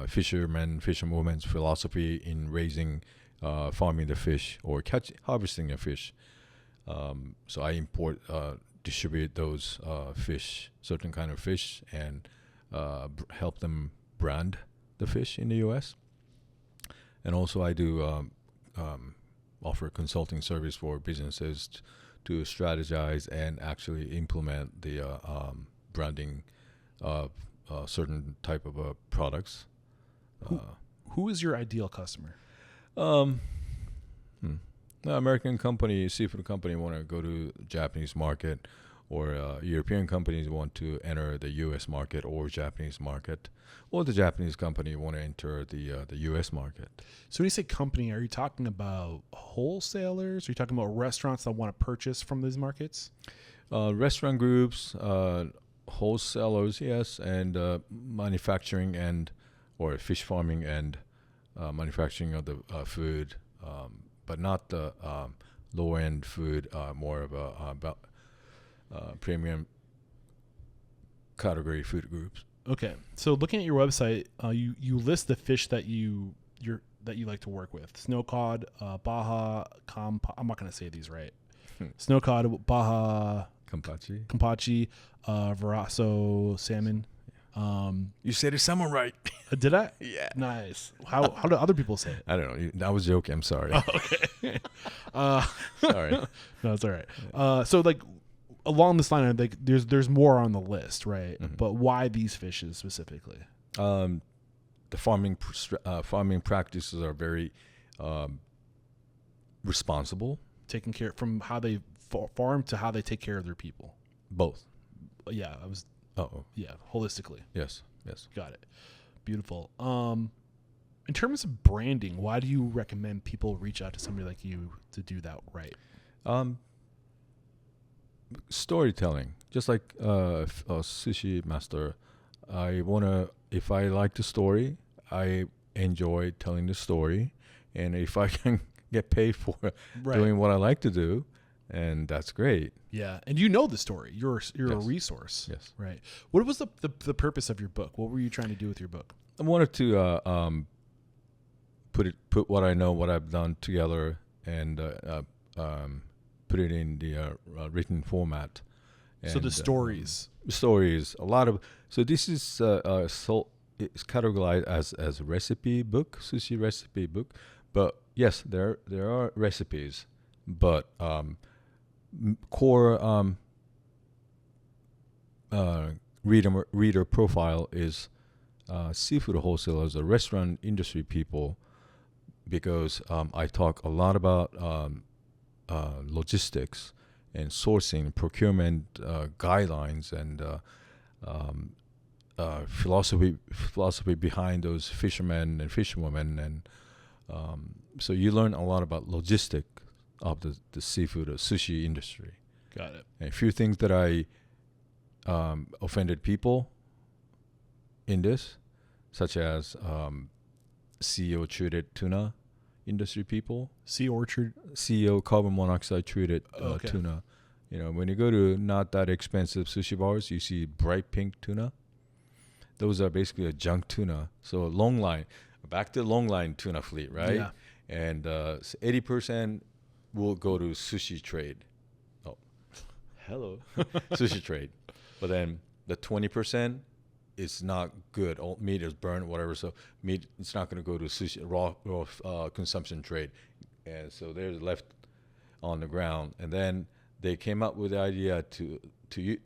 fisherwoman's philosophy in raising, farming the fish or harvesting a fish. So I import, distribute those fish, certain kind of fish, and help them brand the fish in the U.S. And also I do offer consulting service for businesses to strategize and actually implement the branding of certain type of products. Who is your ideal customer? The American company, seafood company, want to go to the Japanese market, or European companies want to enter the U.S. market or Japanese market, or the Japanese company want to enter the U.S. market. So when you say company, are you talking about wholesalers? Are you talking about restaurants that want to purchase from these markets? Restaurant groups, wholesalers, yes, and manufacturing and or fish farming and manufacturing of the food, but not the low-end food, more of a premium category food groups. Okay, so looking at your website, you list the fish that you like to work with: snow cod, Baja, I'm not going to say these right. Snow cod, Baja, Kampachi, Veraso salmon. You said it somewhere right. Did I? Yeah. Nice. How do other people say it? I don't know. I was joking. I'm sorry. Oh, okay. Sorry. No, it's all right. So like along this line, like there's more on the list, right? Mm-hmm. But why these fishes specifically? The farming practices are very responsible. Taking care from how they farm to how they take care of their people. Both. Yeah, I was. Yeah, holistically. Yes. Got it. Beautiful. In terms of branding, why do you recommend people reach out to somebody like you to do that right? Storytelling, just like Sushi Master. If I like the story, I enjoy telling the story, and if I can get paid for doing what I like to do, and that's great. Yeah, and you know the story. You're a Yes. resource. Yes. Right. What was the purpose of your book? What were you trying to do with your book? I wanted to put what I know, what I've done together, and put it in the written format. So the And, stories. Stories, a lot of. So this is it's categorized as a recipe book, sushi recipe book. But yes, there are recipes, but core reader profile is seafood wholesalers or restaurant industry people, because I talk a lot about logistics and sourcing, procurement guidelines, and philosophy behind those fishermen and fisherwomen, and so you learn a lot about logistic of the seafood or sushi industry. Got it. And a few things that I offended people in this, such as CO treated tuna industry people. Sea orchard. CO carbon monoxide treated Okay. tuna. You know, when you go to not that expensive sushi bars, you see bright pink tuna. Those are basically a junk tuna. So long line, back to long line tuna fleet, right? Yeah. And 80% will go to sushi trade. Oh, hello, sushi trade. But then the 20% is not good. All meat is burned, whatever. So meat, it's not going to go to sushi raw consumption trade, and so they're left on the ground. And then they came up with the idea to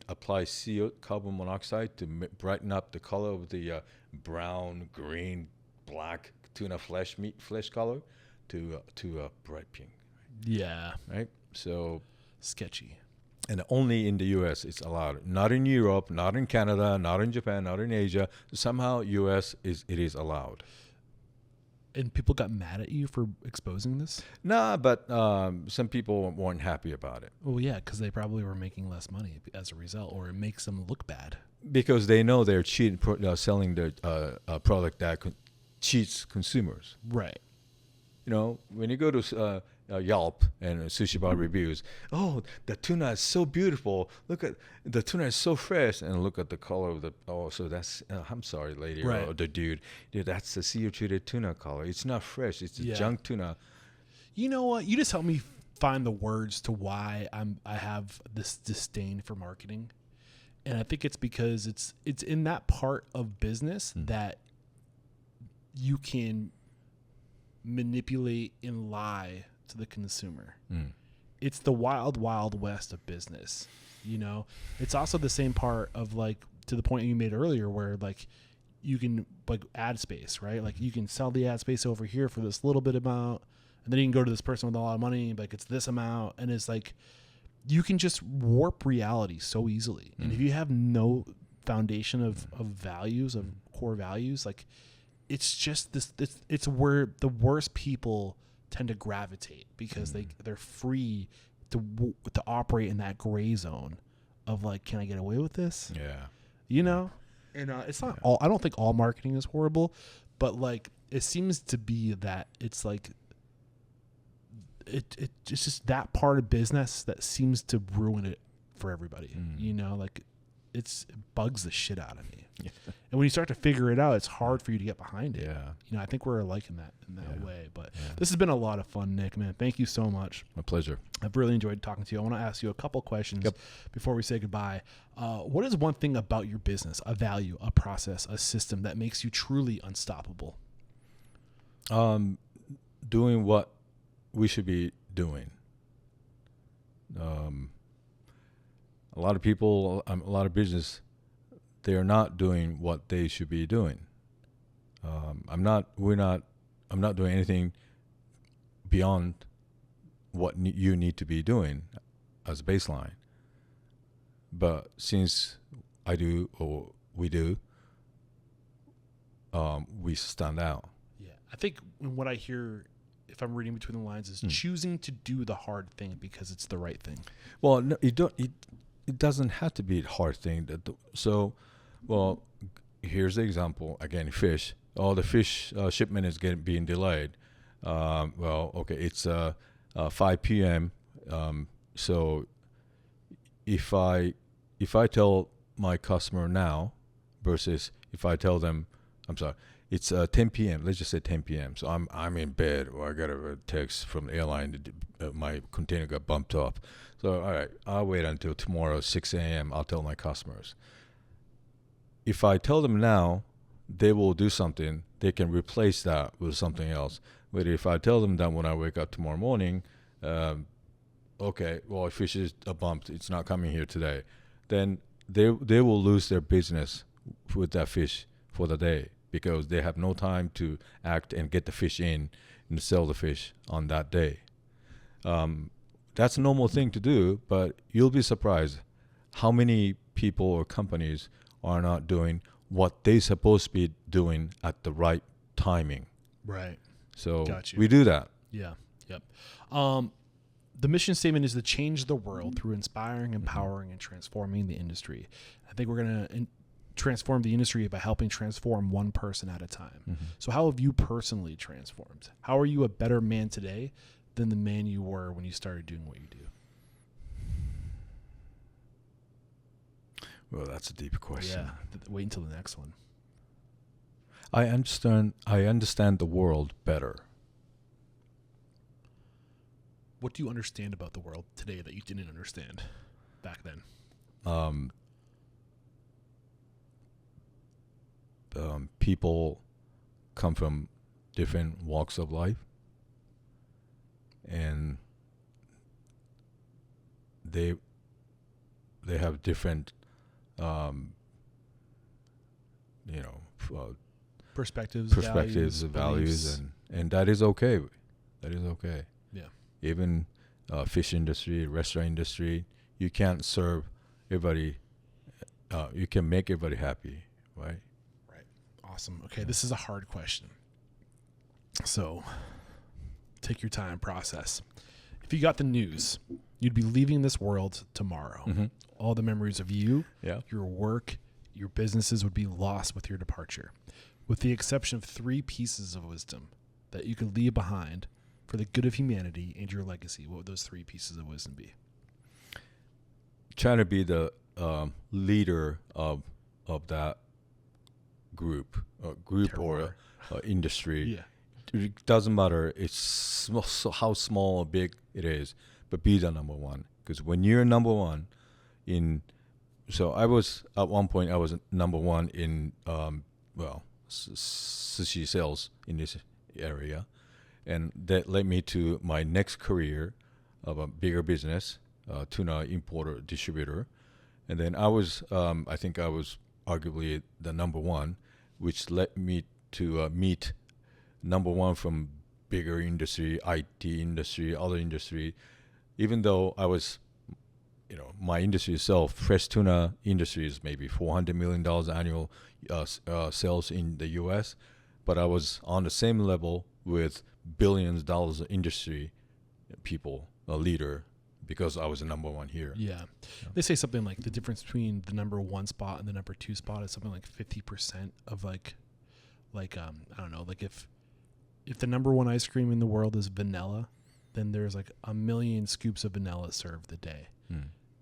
apply CO, carbon monoxide, to brighten up the color of the brown, green, black tuna flesh color to bright pink. Yeah. Right. So Sketchy. and only in the U.S. it's allowed. Not in Europe, not in Canada, not in Japan, not in Asia. Somehow U.S. it is allowed. And people got mad at you for exposing this? Nah, but some people weren't happy about it Well, yeah, because they probably were making less money as a result, or it makes them look bad. because they know they're cheating, selling their product that cheats consumers. Right. You know, when you go to Yelp and sushi bar reviews, oh, the tuna is so beautiful. Look at the tuna is so fresh, and look at the color of the. Oh, so that's. I'm sorry, lady, Right. or the dude. Yeah, that's the CO treated tuna color. It's not fresh. It's a junk tuna. You know what? You just helped me find the words to why I have this disdain for marketing, and I think it's because it's in that part of business that you can manipulate and lie to the consumer. It's the wild, wild west of business. You know, it's also the same part of, like, to the point you made earlier, where like you can, like, ad space, right? Like you can sell the ad space over here for this little bit amount, and then you can go to this person with a lot of money, like it's this amount, and it's like you can just warp reality so easily. And if you have no foundation of values, of core values, like it's just this, it's where the worst people tend to gravitate, because they're free to operate in that gray zone of like, can I get away with this? Yeah. You know? And it's not all, I don't think all marketing is horrible, but like it seems to be that it's like it's just that part of business that seems to ruin it for everybody. You know, like it bugs the shit out of me. Yeah. And when you start to figure it out, it's hard for you to get behind it. Yeah. You know, I think we're alike in that way. But this has been a lot of fun, Nick, man. Thank you so much. My pleasure. I've really enjoyed talking to you. I want to ask you a couple questions before we say goodbye. What is one thing about your business, a value, a process, a system that makes you truly unstoppable? Doing what we should be doing. A lot of people, a lot of business, they are not doing what they should be doing. I'm not doing anything beyond what you need to be doing as a baseline. But since I do, or we do, we stand out. Yeah. I think what I hear, if I'm reading between the lines, is choosing to do the hard thing because it's the right thing. Well, no, you don't. It doesn't have to be a hard thing. Well, here's the example. Again, fish. Oh, the fish shipment is being delayed. Well, okay, it's 5 p.m. So if I tell my customer now versus if I tell them, I'm sorry, it's 10 p.m. Let's just say 10 p.m. So I'm in bed, or I got a text from the airline that my container got bumped up. So all right, I'll wait until tomorrow 6 a.m. I'll tell my customers. If I tell them now, they will do something. They can replace that with something else. But if I tell them that when I wake up tomorrow morning, okay, well, if fish is bumped, it's not coming here today, then they will lose their business with that fish for the day, because they have no time to act and get the fish in and sell the fish on that day. That's a normal thing to do, but you'll be surprised how many people or companies are not doing what they're supposed to be doing at the right timing. Right. So we do that. Yeah. Yep. The mission statement is to change the world through inspiring, empowering, and transforming the industry. I think we're going to transform the industry by helping transform one person at a time. So how have you personally transformed? How are you a better man today than the man you were when you started doing what you do? Well, that's a deep question. Yeah. Wait until the next one. I understand the world better. What do you understand about the world today that you didn't understand back then? People come from different walks of life, and they have different perspectives, values, and that is okay. That is okay. Yeah. Even fish industry, restaurant industry, you can't serve everybody. You can make everybody happy, right? Right. Awesome. Okay, this is a hard question. So take your time, process. If you got the news, you'd be leaving this world tomorrow. All the memories of you, your work, your businesses would be lost with your departure, with the exception of 3 pieces of wisdom that you could leave behind for the good of humanity and your legacy. What would those 3 pieces of wisdom be? Trying to be the leader of that group or industry. Yeah. It doesn't matter how small or big it is, but be the number one. Because when you're number one so I was at one point number one in sushi sales in this area, and that led me to my next career of a bigger business, tuna importer distributor, and then I think I was arguably the number one, which led me to meet number one from bigger industry, IT industry, other industry. Even though I was my industry itself, fresh tuna industry is maybe $400 million annual sales in the U.S., but I was on the same level with billions of dollars of industry people, a leader, because I was the number one here. Yeah. They say something like the difference between the number one spot and the number two spot is something like 50% of I don't know, like if the number one ice cream in the world is vanilla, then there's like 1 million scoops of vanilla served a day.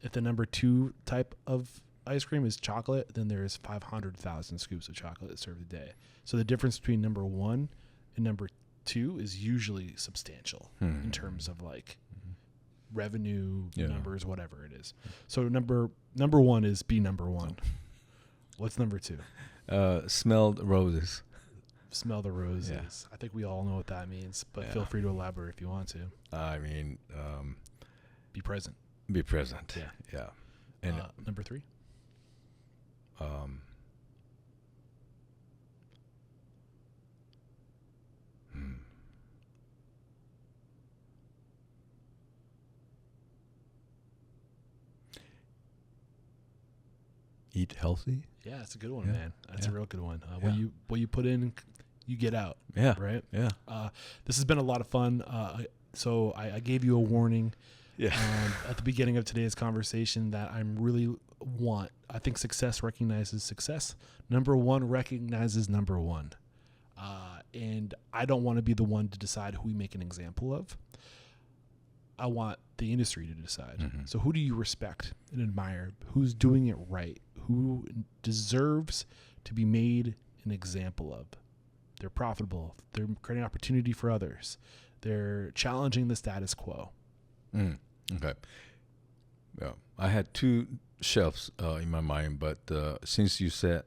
If the number two type of ice cream is chocolate, then there's 500,000 scoops of chocolate served a day. So the difference between number one and number two is usually substantial in terms of like revenue numbers, whatever it is. So number one is be number one. What's number two? Smell the roses. Smell the roses. Yeah. I think we all know what that means, but feel free to elaborate if you want to. I mean, be present. Be present. Yeah. And number three. Eat healthy. Yeah, it's a good one, man. That's a real good one. What you put in, you get out. Yeah. Right. Yeah. This has been a lot of fun. So I gave you a warning. Yeah. At the beginning of today's conversation that I think success recognizes success. Number one recognizes number one. And I don't want to be the one to decide who we make an example of. I want the industry to decide. So who do you respect and admire? Who's doing it right? Who deserves to be made an example of? They're profitable. They're creating opportunity for others. They're challenging the status quo. Okay. Yeah, I had two chefs in my mind, but since you said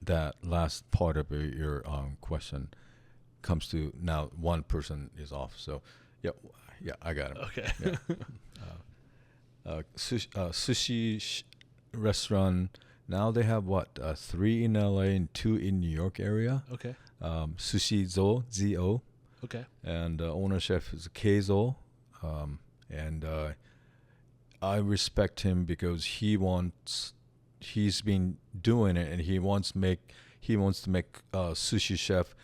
that last part of your question comes to now, one person is off. So, yeah, I got him. Okay. Yeah. Sushi restaurant. Now they have 3 in LA and 2 in New York area. Okay. Sushi Zo. Okay. And owner chef is Keizo. And I respect him because he's been doing it, and he wants to make sushi chef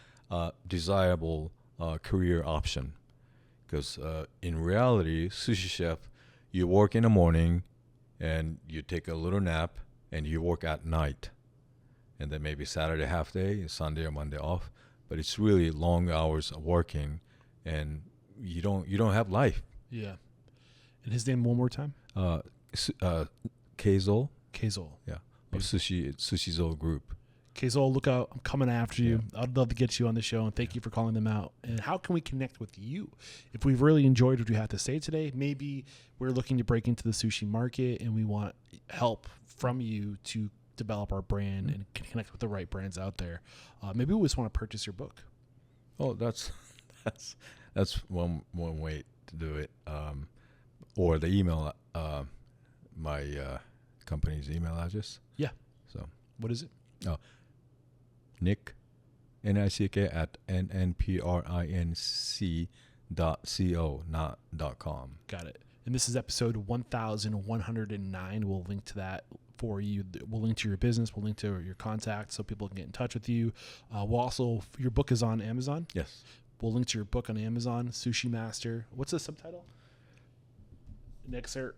desirable career option. Because in reality, sushi chef, you work in the morning, and you take a little nap, and you work at night, and then maybe Saturday half day, Sunday or Monday off. But it's really long hours of working, and you don't have life. Yeah. And his name one more time? Keizo. Keizo. Yeah. Of Sushi Zo Group. Keizo, look out. I'm coming after you. I'd love to get you on the show, and thank you for calling them out. And how can we connect with you? If we've really enjoyed what you had to say today, maybe we're looking to break into the sushi market, and we want help from you to develop our brand and connect with the right brands out there. Maybe we just want to purchase your book. Oh, that's one way to do it. Or the email, my company's email address. Yeah. So what is it? Nick, N-I-C-K at nnprinc.co, not .com. Got it. And this is episode 1109. We'll link to that for you. We'll link to your business. We'll link to your contact so people can get in touch with you. We'll also, your book is on Amazon. Yes. We'll link to your book on Amazon, Sushi Master. What's the subtitle? An excerpt.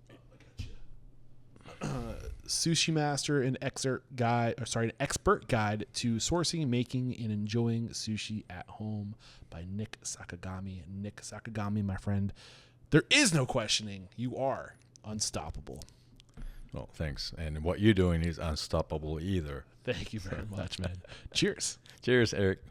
I got you. Sushi Master, an expert guide to sourcing, making, and enjoying sushi at home by Nick Sakagami. Nick Sakagami, my friend, there is no questioning. You are unstoppable. Well, thanks. And what you're doing is unstoppable either. Thank you very much, man. Cheers. Cheers, Eric.